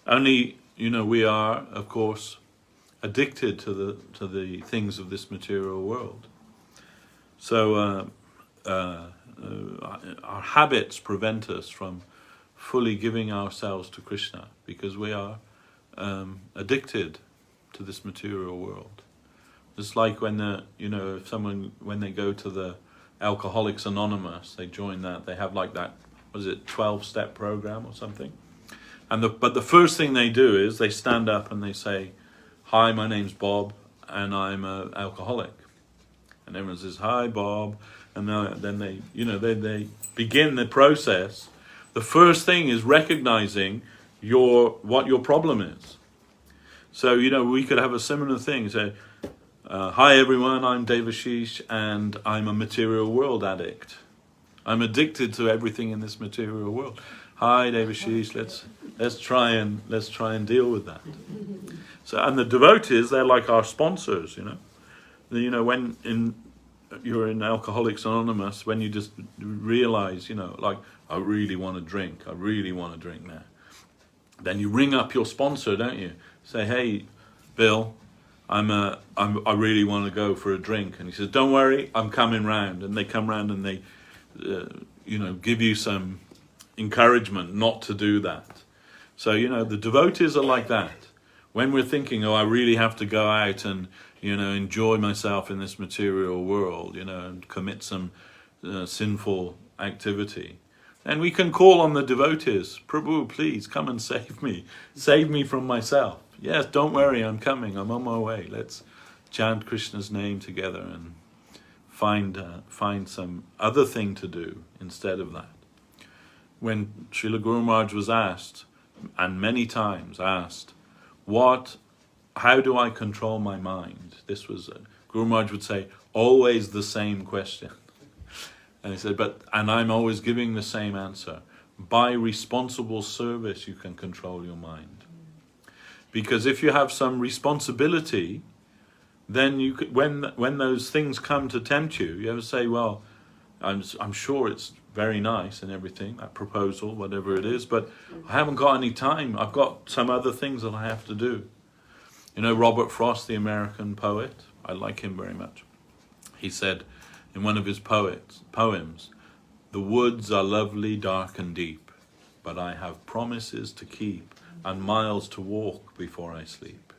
Only, we are, of course, addicted to the things of this material world. So our habits prevent us from fully giving ourselves to Krishna, because we are addicted to this material world. It's like when when they go to the Alcoholics Anonymous, they join that. They have like that, 12-step program or something. But the first thing they do is they stand up and they say, "Hi, my name's Bob, and I'm an alcoholic." And everyone says, "Hi, Bob." And then they begin the process. The first thing is recognizing what your problem is. So, we could have a similar thing. Say, "Hi everyone, I'm Devashis, and I'm a material world addict. I'm addicted to everything in this material world. Hi Devashis, let's try and deal with that." So, and the devotees, they're like our sponsors, when you're in Alcoholics Anonymous, when you just realize, like, I really want to drink now. Then you ring up your sponsor, don't you? Say, "Hey, Bill, I really want to go for a drink." And he says, "Don't worry, I'm coming round." And they come round and they, give you some encouragement not to do that. So, the devotees are like that. When we're thinking, "Oh, I really have to go out and, enjoy myself in this material world, and commit some sinful activity," then we can call on the devotees. "Prabhu, please come and save me from myself. Yes, don't worry, I'm coming, I'm on my way. Let's chant Krishna's name together and find some other thing to do instead of that." When Srila Guru Maharaj was asked, and many times asked, how do I control my mind? This was, Guru Maharaj would say, always the same question. And he said, and I'm always giving the same answer. By responsible service, you can control your mind. Because if you have some responsibility, then you could, when those things come to tempt you, you ever say, "Well, I'm sure it's very nice and everything, that proposal, whatever it is, but I haven't got any time. I've got some other things that I have to do." Robert Frost, the American poet, I like him very much. He said in one of his poems, "The woods are lovely, dark and deep, but I have promises to keep and miles to walk before I sleep."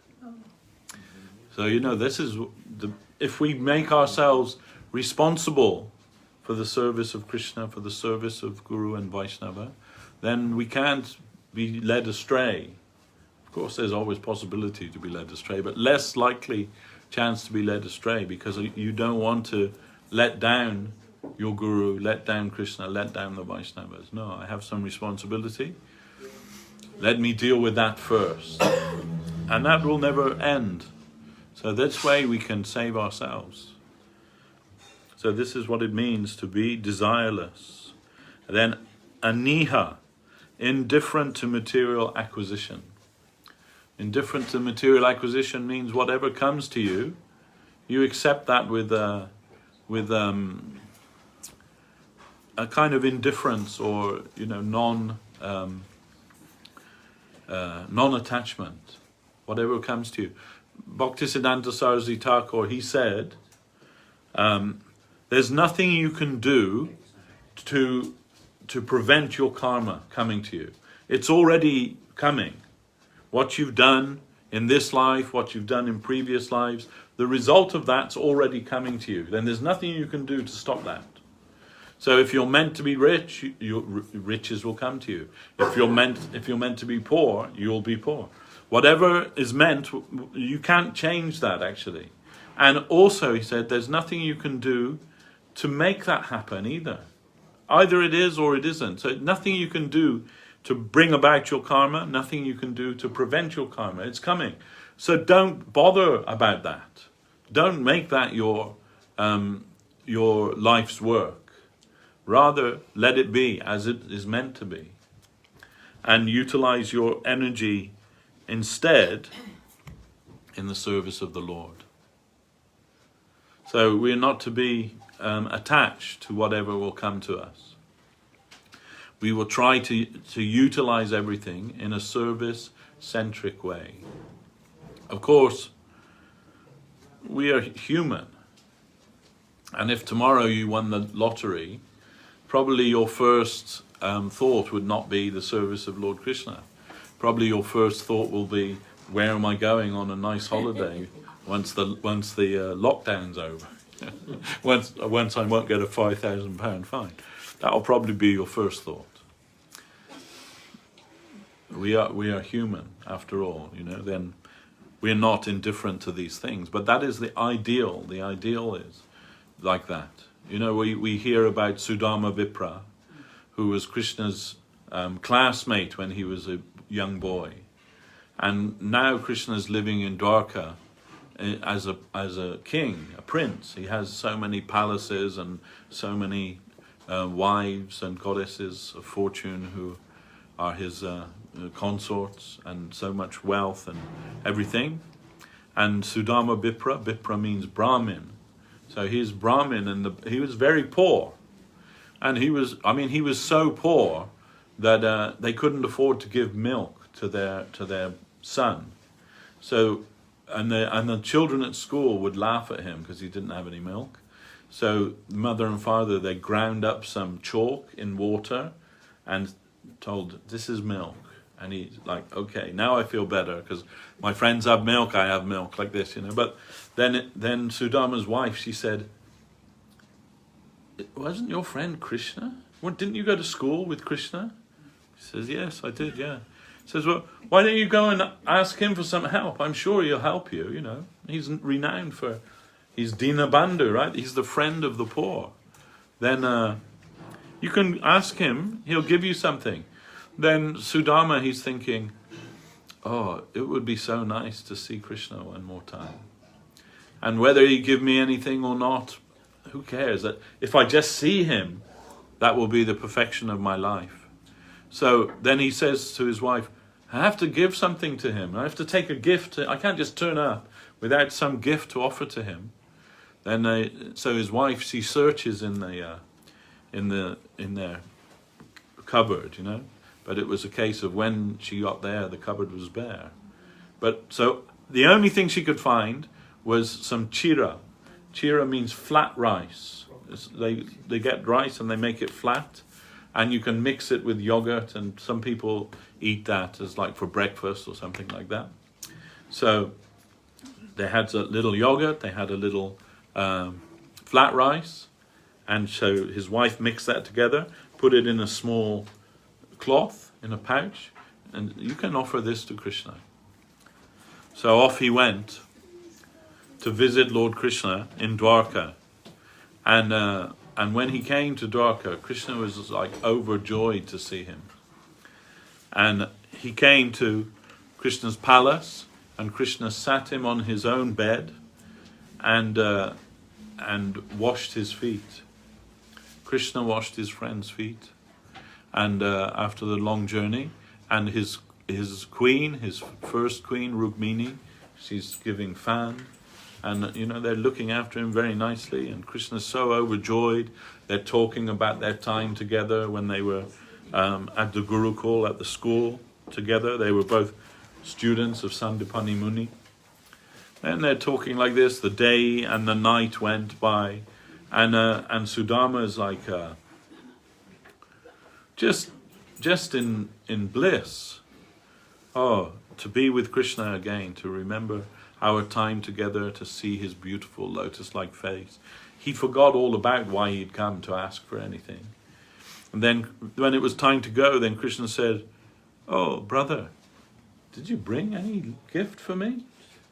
So, this is, if we make ourselves responsible for the service of Krishna, for the service of Guru and Vaishnava, then we can't be led astray. Of course, there's always possibility to be led astray, but less likely chance to be led astray, because you don't want to let down your Guru, let down Krishna, let down the Vaishnavas. No, I have some responsibility. Let me deal with that first. And that will never end. So this way we can save ourselves. So this is what it means to be desireless. Then aniha, indifferent to material acquisition. Indifferent to material acquisition means whatever comes to you, you accept that with a kind of indifference, or non-attachment. Whatever comes to you. Bhaktisiddhanta Saraswati Thakur, he said, there's nothing you can do to prevent your karma coming to you. It's already coming. What you've done in this life, what you've done in previous lives, the result of that's already coming to you. Then there's nothing you can do to stop that. So if you're meant to be rich, your riches will come to you. If you're meant to be poor, you'll be poor. Whatever is meant, you can't change that actually. And also, he said, there's nothing you can do to make that happen either. Either it is or it isn't. So nothing you can do to bring about your karma, nothing you can do to prevent your karma. It's coming. So don't bother about that. Don't make that your life's work. Rather, let it be as it is meant to be. And utilize your energy instead in the service of the Lord. So we're not to be attached to whatever will come to us. We will try to utilize everything in a service-centric way. Of course, we are human. And if tomorrow you won the lottery, probably your first thought would not be the service of Lord Krishna. Probably your first thought will be, where am I going on a nice holiday once the lockdown's over? once I won't get a £5,000 fine. That'll probably be your first thought. We are human after all, then we're not indifferent to these things. But that is the ideal. The ideal is like that. We hear about Sudama Vipra, who was Krishna's classmate when he was a young boy. And now Krishna's living in Dwarka as a king, a prince. He has so many palaces and so many wives and goddesses of fortune who are his consorts, and so much wealth and everything. And Sudama Vipra means Brahmin. So he's Brahmin, and he was very poor. And he was so poor that they couldn't afford to give milk to their son. So, and the children at school would laugh at him because he didn't have any milk. So mother and father, they ground up some chalk in water and told, this is milk. And he's like, okay, now I feel better because my friends have milk, I have milk, like this, But then Sudama's wife, she said, wasn't your friend Krishna? Didn't you go to school with Krishna? He says, yes, I did, yeah. He says, well, why don't you go and ask him for some help? I'm sure he'll help you, He's renowned for, he's Dinabandhu, right? He's the friend of the poor. Then you can ask him, he'll give you something. Then Sudama, he's thinking, oh, it would be so nice to see Krishna one more time. And whether he give me anything or not, who cares? That if I just see him, that will be the perfection of my life. So then he says to his wife, I have to give something to him. I have to take a gift. I can't just turn up without some gift to offer to him. Then so his wife, she searches in their cupboard, But it was a case of when she got there, the cupboard was bare. But so the only thing she could find was some chira. Chira means flat rice. They get rice and they make it flat, and you can mix it with yogurt, and some people eat that as like for breakfast or something like that. So they had a little yogurt, they had a little flat rice, and so his wife mixed that together, put it in a small cloth, in a pouch, and you can offer this to Krishna. So off he went to visit Lord Krishna in Dwarka. And when he came to Dwarka, Krishna was like overjoyed to see him. And he came to Krishna's palace, and Krishna sat him on his own bed, and and washed his feet. Krishna washed his friend's feet, and after the long journey, and his queen, his first queen, Rukmini, she's giving fan, and they're looking after him very nicely, and Krishna's so overjoyed. They're talking about their time together when they were at the Gurukul, at the school together. They were both students of Sandipani Muni. And they're talking like this. The day and the night went by, and Sudama is like just in bliss. Oh, to be with Krishna again, to remember our time together, to see his beautiful lotus-like face. He forgot all about why he'd come to ask for anything. And then when it was time to go, then Krishna said, "Oh, brother, did you bring any gift for me?"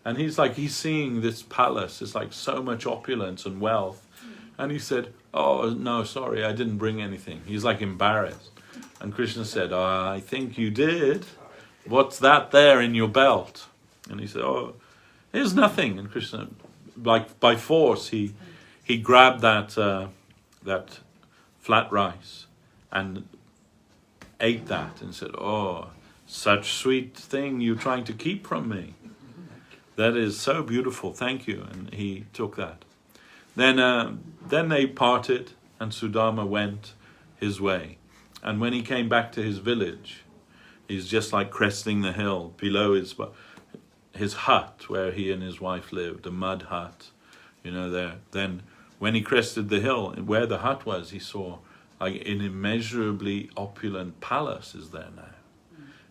And he's seeing this palace, it's like so much opulence and wealth. And he said, "Oh, no, sorry, I didn't bring anything." He's like embarrassed. And Krishna said, "I think you did. What's that there in your belt?" And he said, "Oh, there's nothing." And Krishna, like by force, he grabbed that flat rice and ate that and said, "Oh, such sweet thing you're trying to keep from me. That is so beautiful, thank you." And he took that. Then they parted, and Sudama went his way. And when he came back to his village, he's just like cresting the hill below his hut where he and his wife lived, a mud hut, there. Then when he crested the hill, where the hut was, he saw like an immeasurably opulent palace is there now.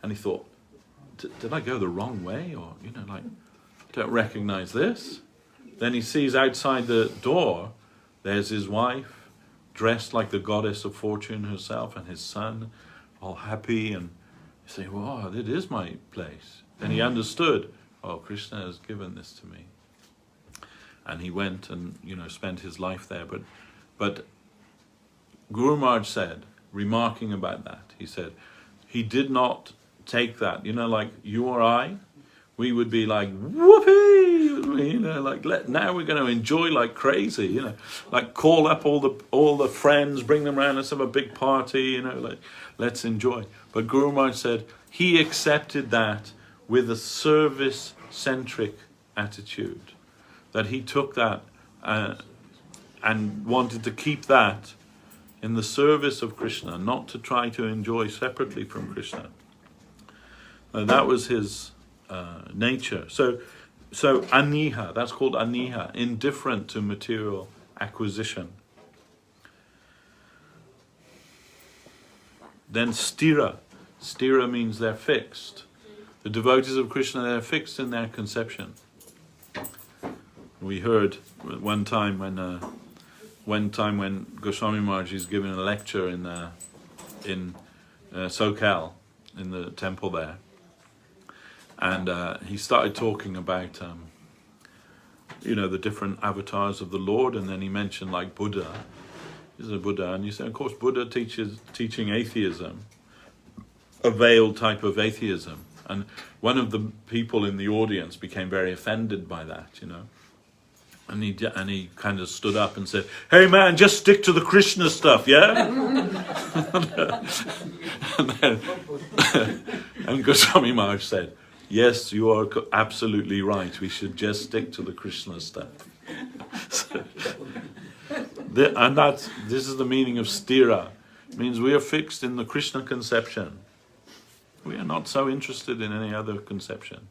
And he thought, did I go the wrong way? Or, don't recognize this. Then he sees outside the door, there's his wife, dressed like the goddess of fortune herself, and his son, all happy, and you say, "Wow, it is my place." Then he understood, oh, Krishna has given this to me. And he went and, spent his life there. But Guru Maharaj said, remarking about that, he said, he did not take that, like you or I, we would be like, whoopee, now we're going to enjoy like crazy, like call up all the friends, bring them around, let's have a big party, let's enjoy. But Guru Maharaj said he accepted that with a service-centric attitude, that he took that and wanted to keep that in the service of Krishna, not to try to enjoy separately from Krishna. That was his nature. So aniha, that's called aniha, indifferent to material acquisition. Then stira. Stira means they're fixed. The devotees of Krishna, they're fixed in their conception. We heard one time when Goswami Maharaj is giving a lecture in Sokal, in the temple there. And he started talking about, the different avatars of the Lord, and then he mentioned like Buddha. He's a Buddha, and he said, of course, Buddha teaching atheism, a veiled type of atheism. And one of the people in the audience became very offended by that, And he kind of stood up and said, "Hey man, just stick to the Krishna stuff, yeah?" and Goswami Maharaj said, "Yes, you are absolutely right. We should just stick to the Krishna stuff." This is the meaning of stira. It means we are fixed in the Krishna conception. We are not so interested in any other conception.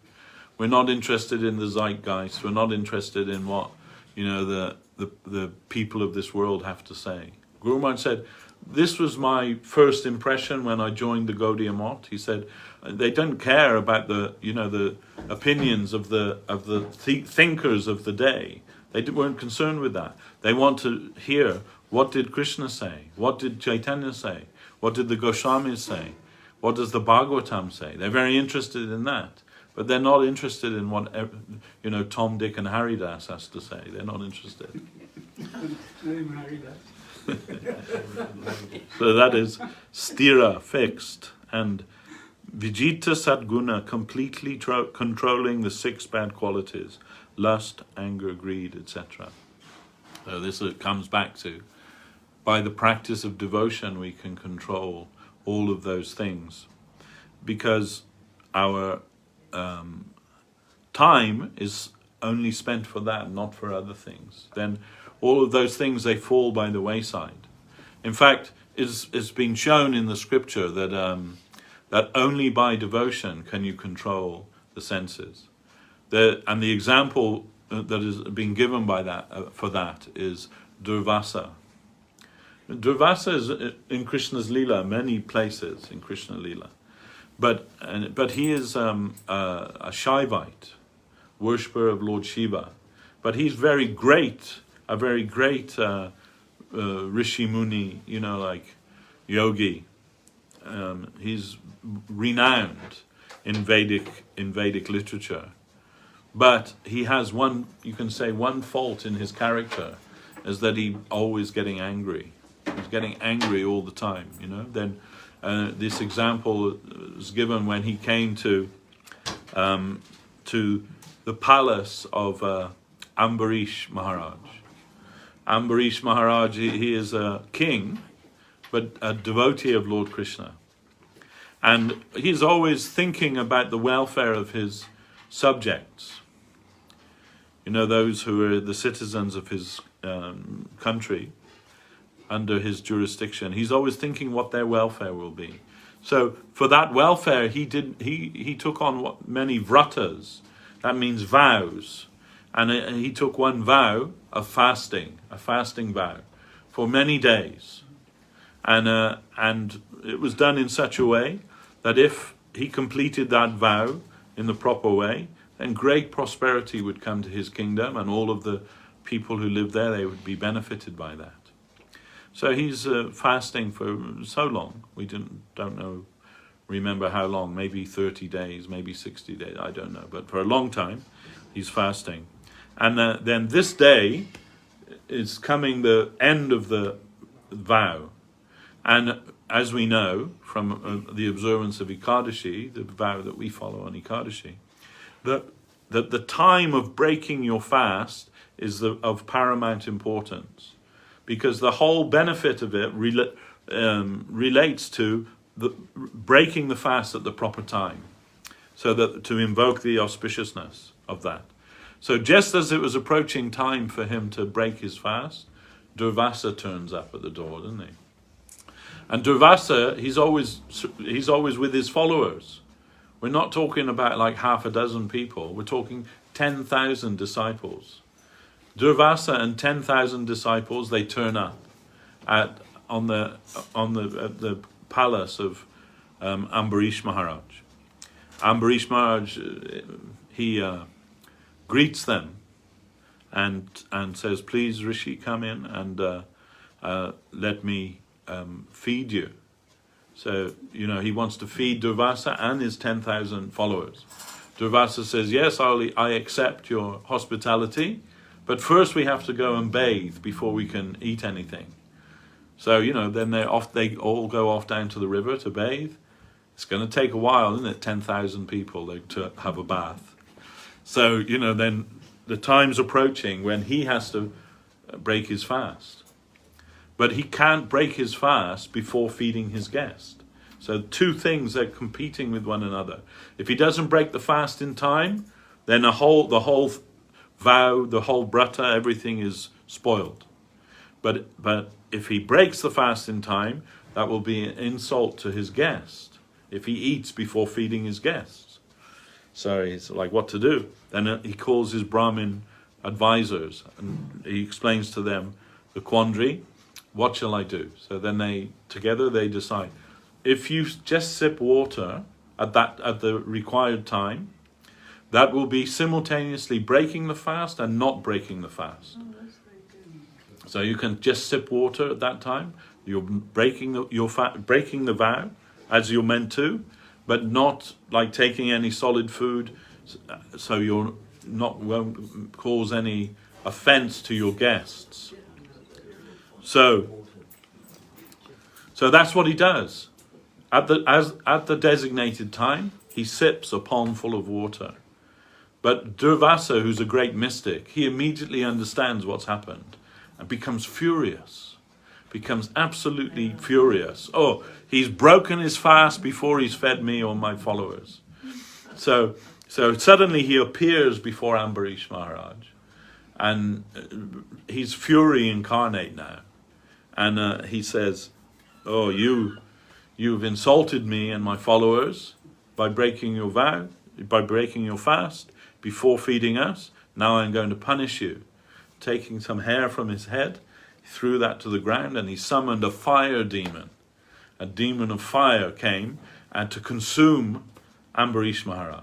We're not interested in the zeitgeist. We're not interested in what the people of this world have to say. Guru Maharaj said, this was my first impression when I joined the Gaudiya Math. He said, they don't care about the opinions of the thinkers of the day. They weren't concerned with that. They want to hear, what did Krishna say? What did Chaitanya say? What did the Goswamis say? What does the Bhagavatam say? They're very interested in that. But they're not interested in what Tom, Dick and Haridas has to say. They're not interested. So that is stira, fixed, and vijita sadguna, completely controlling the 6 bad qualities: lust, anger, greed, etc. So this comes back to, by the practice of devotion, we can control all of those things, because our time is only spent for that, not for other things. Then all of those things, they fall by the wayside. In fact, it's been shown in the scripture that that only by devotion can you control the senses. And the example that has been given by that for that is Durvasa. Durvasa is in Krishna's Leela, many places in Krishna Leela. But he is a Shaivite, worshipper of Lord Shiva. But he's very great, a very great Rishi Muni, like yogi. He's renowned in Vedic literature. But he has one fault in his character, is that he's always getting angry. He's getting angry all the time, Then this example was given when he came to the palace of Ambarish Maharaj. Ambarish Maharaj, he is a king, but a devotee of Lord Krishna. And he's always thinking about the welfare of his subjects. Those who are the citizens of his country, under his jurisdiction. He's always thinking what their welfare will be. So for that welfare, he took on many vratas. That means vows. And he took one vow of fasting, a fasting vow, for many days. And it was done in such a way that if he completed that vow in the proper way, then great prosperity would come to his kingdom, and all of the people who lived there, they would be benefited by that. So he's fasting for so long. We don't know, remember how long, maybe 30 days, maybe 60 days, I don't know. But for a long time, he's fasting. And then this day is coming the end of the vow. And as we know from the observance of Ekadashi, the vow that we follow on Ekadashi, that the time of breaking your fast is of paramount importance, because the whole benefit of it relates to breaking the fast at the proper time, so that to invoke the auspiciousness of that. So just as it was approaching time for him to break his fast, Durvasa turns up at the door, doesn't he? And Durvasa, he's always with his followers. We're not talking about like half a dozen people. We're talking 10,000 disciples. Durvasa and 10,000 disciples, they turn up at the palace of Ambarish Maharaj. Ambarish Maharaj, he greets them and says, "Please, Rishi, come in and let me feed you." So, he wants to feed Durvasa and his 10,000 followers. Durvasa says, "Yes, I accept your hospitality, but first we have to go and bathe before we can eat anything." So, then they all go off down to the river to bathe. It's going to take a while, isn't it? 10,000 people to have a bath. So, then the time's approaching when he has to break his fast. But he can't break his fast before feeding his guest. So two things are competing with one another. If he doesn't break the fast in time, then the whole vow, the whole brata, everything is spoiled. But if he breaks the fast in time, that will be an insult to his guest, if he eats before feeding his guests. So he's like, what to do? Then he calls his Brahmin advisors, and he explains to them the quandary. What shall I do? So then they decide. If you just sip water at the required time, that will be simultaneously breaking the fast and not breaking the fast. Oh, that's very good. So you can just sip water at that time. You're breaking the vow as you're meant to, but not like taking any solid food. So you're won't cause any offense to your guests. So that's what he does. At the designated time, he sips a palm full of water. But Durvasa, who's a great mystic, he immediately understands what's happened. and becomes furious, becomes absolutely furious. Oh, he's broken his fast before he's fed me or my followers. So suddenly he appears before Ambarish Maharaj, and he's fury incarnate now. And he says, oh, you've insulted me and my followers by breaking your vow, by breaking your fast before feeding us. Now I'm going to punish you. Taking some hair from his head, he threw that to the ground, and he summoned a fire demon. A demon of fire came and to consume Ambarish Maharaj.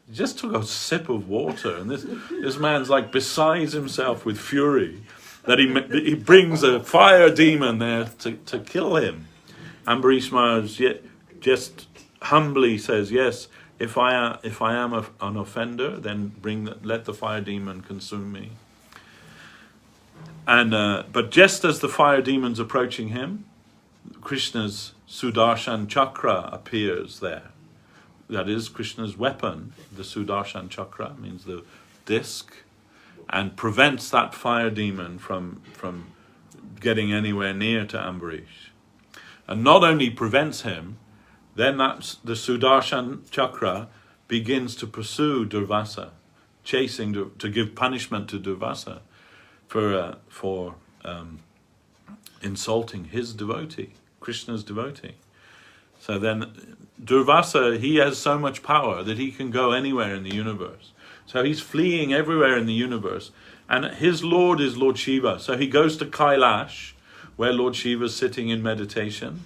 He just took a sip of water, and this man's like besides himself with fury that he brings a fire demon there to kill him. Ambarish Maharaj just humbly says, yes, if I am an offender, then let the fire demon consume me. And but just as the fire demon's approaching him, Krishna's Sudarshan Chakra appears there. That is Krishna's weapon. The Sudarshan Chakra means the disc, and prevents that fire demon from getting anywhere near to Ambarish. And not only prevents him, then the Sudarshan Chakra begins to pursue Durvasa, chasing to give punishment to Durvasa for insulting his devotee, Krishna's devotee. So then Durvasa, he has so much power that he can go anywhere in the universe. So he's fleeing everywhere in the universe. And his Lord is Lord Shiva. So he goes to Kailash, where Lord Shiva is sitting in meditation,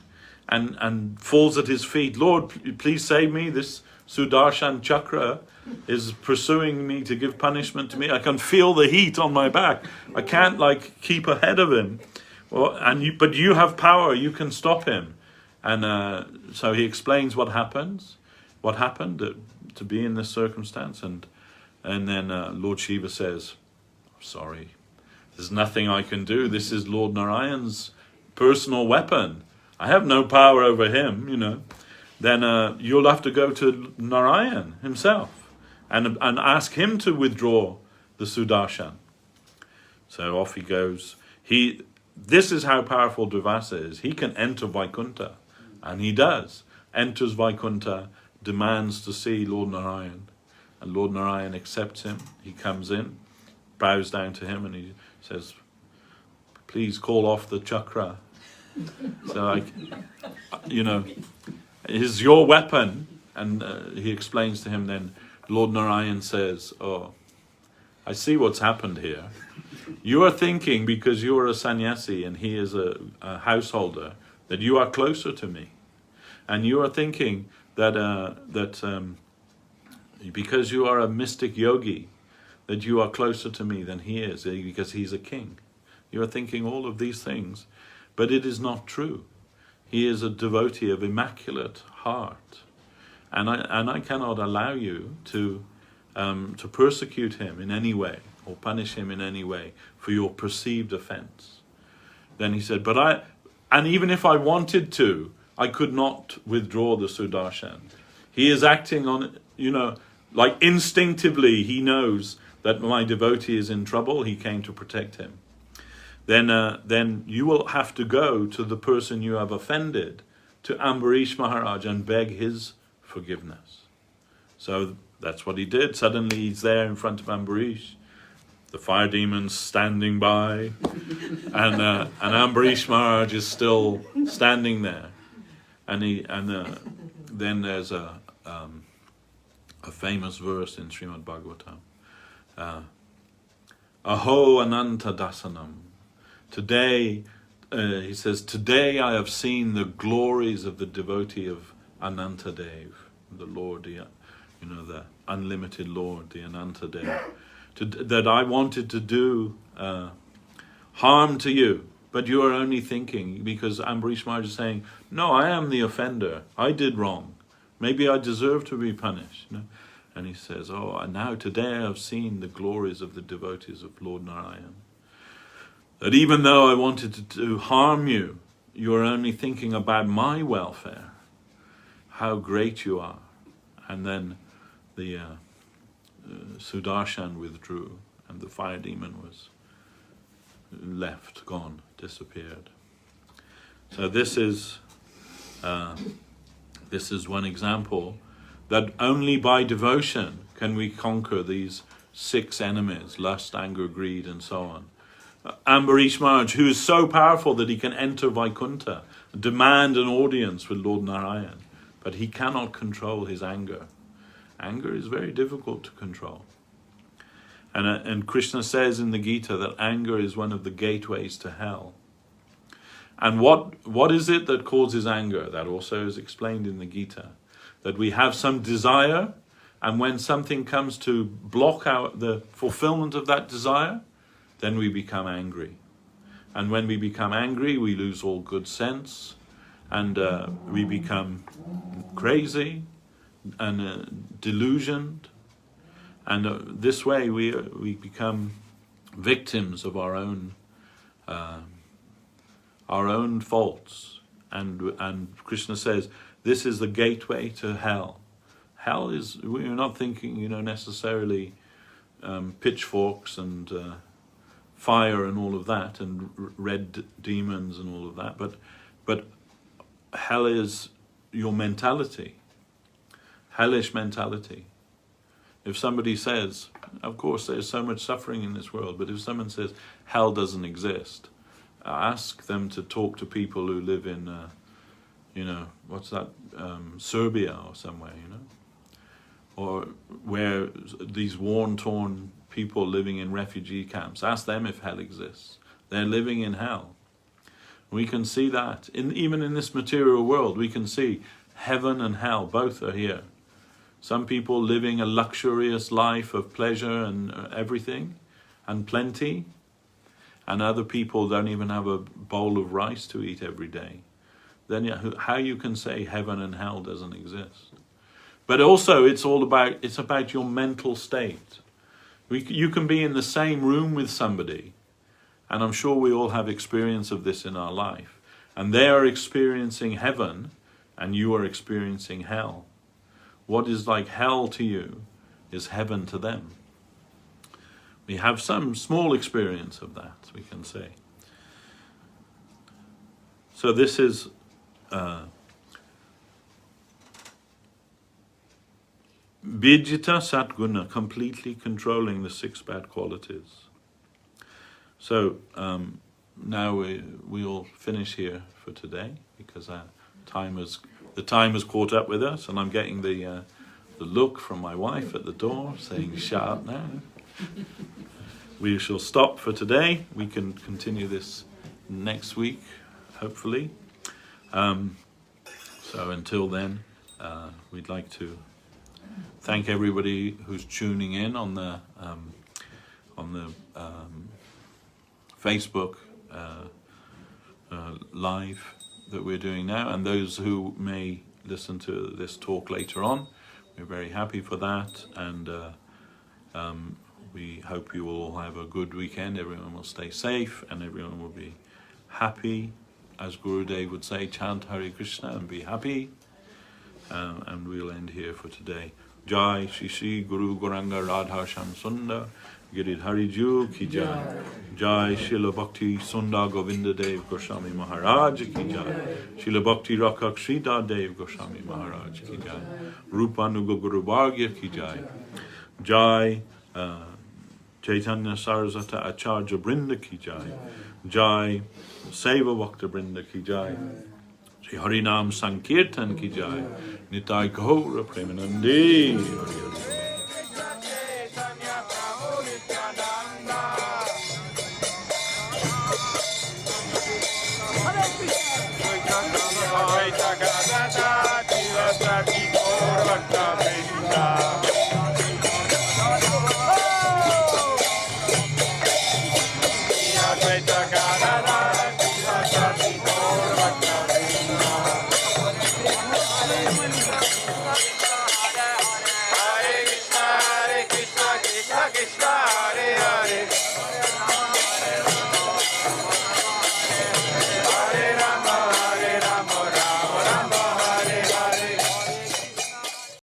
and falls at his feet. Lord, please save me. This Sudarshan Chakra is pursuing me to give punishment to me. I can feel the heat on my back. I can't keep ahead of him. Well, but you have power. You can stop him. And so he explains what happened to be in this circumstance, and then Lord Shiva says, sorry, there's nothing I can do. This is Lord Narayan's personal weapon. I have no power over him, Then you'll have to go to Narayan himself and ask him to withdraw the Sudarshan. So off he goes. This is how powerful Durvasa is. He can enter Vaikuntha, and he does. Enters Vaikuntha, demands to see Lord Narayan, and Lord Narayan accepts him. He comes in, bows down to him, and he says, please call off the chakra. So, is your weapon. And he explains to him then, Lord Narayan says, oh, I see what's happened here. You are thinking, because you are a sannyasi and he is a householder, that you are closer to me. And you are thinking that because you are a mystic yogi, that you are closer to me than he is, because he's a king. You are thinking all of these things, but it is not true. He is a devotee of immaculate heart, and I cannot allow you to persecute him in any way or punish him in any way for your perceived offense. Then he said, and even if I wanted to, I could not withdraw the Sudarshan. He is acting on, instinctively he knows that my devotee is in trouble. He came to protect him. Then you will have to go to the person you have offended, to Ambarish Maharaj, and beg his forgiveness. So that's what he did. Suddenly he's there in front of Ambarish. The fire demon's standing by, and Ambarish Maharaj is still standing there. Then there's a famous verse in Srimad Bhagavatam. Aho Ananta Dasanam. Today, he says, today I have seen the glories of the devotee of Anantadev, the Lord, the unlimited Lord, the Anantadev. That I wanted to do harm to you, but you are only thinking, because Ambarish Maharaj is saying, no, I am the offender. I did wrong. Maybe I deserve to be punished. And he says, and now today I have seen the glories of the devotees of Lord Narayan. That even though I wanted to harm you, you are only thinking about my welfare. How great you are. And then the Sudarshan withdrew, and the fire demon was left, gone, disappeared. So this is one example that only by devotion can we conquer these 6 enemies: lust, anger, greed, and so on. Ambarish Maharaj, who is so powerful that he can enter Vaikuntha, demand an audience with Lord Narayan, but he cannot control his anger. Anger is very difficult to control. And Krishna says in the Gita that anger is one of the gateways to hell. And what is it that causes anger? That also is explained in the Gita. That we have some desire, and when something comes to block out the fulfillment of that desire, then we become angry. And when we become angry, we lose all good sense, and we become crazy and delusioned. And this way we become victims of our own faults. And Krishna says, this is the gateway to hell. Hell is, we're not thinking, necessarily pitchforks and fire and all of that, and red demons and all of that, but hell is your mentality, hellish mentality. If somebody says, of course there's so much suffering in this world, but if someone says hell doesn't exist, ask them to talk to people who live in, Serbia or somewhere, or where these worn-torn people living in refugee camps. Ask them if hell exists. They're living in hell. We can see that. Even in this material world, we can see heaven and hell, both are here. Some people living a luxurious life of pleasure and everything, and plenty, and other people don't even have a bowl of rice to eat every day. Then how you can say heaven and hell doesn't exist? But also it's about your mental state. You can be in the same room with somebody, and I'm sure we all have experience of this in our life, and they are experiencing heaven and you are experiencing hell. What is like hell to you is heaven to them. We have some small experience of that, we can say. So this is Vijita Satguna, completely controlling the 6 bad qualities. So now we'll finish here for today, because the time has caught up with us, and I'm getting the look from my wife at the door saying, "Shut up now." We shall stop for today. We can continue this next week, hopefully. So until then, we'd like to thank everybody who's tuning in on the Facebook live that we're doing now, and those who may listen to this talk later on. We're very happy for that, and we hope you will all have a good weekend. Everyone will stay safe, and everyone will be happy. As Gurudev would say, chant Hare Krishna and be happy. And we'll end here for today. Jai Shri Shri Guru Gauranga Radha Sham Sundar Giridhari Ju Ki Jai. Jai Srila Bhakti Sundar Govinda Dev Goswami Maharaj Ki Jai. Srila Bhakti Rakak Sridhar Dev Goswami Maharaj Ki Jai. Rupanuga Guru Bhargya Ki Jai. Jai Chaitanya Saraswat Acharya Brinda Ki Jai. Jai Seva Bhakta Brinda Ki Jai. Shri Harinam Sankirtan Ki Jai. Nitai Gaura Premanande. Hare Krishna.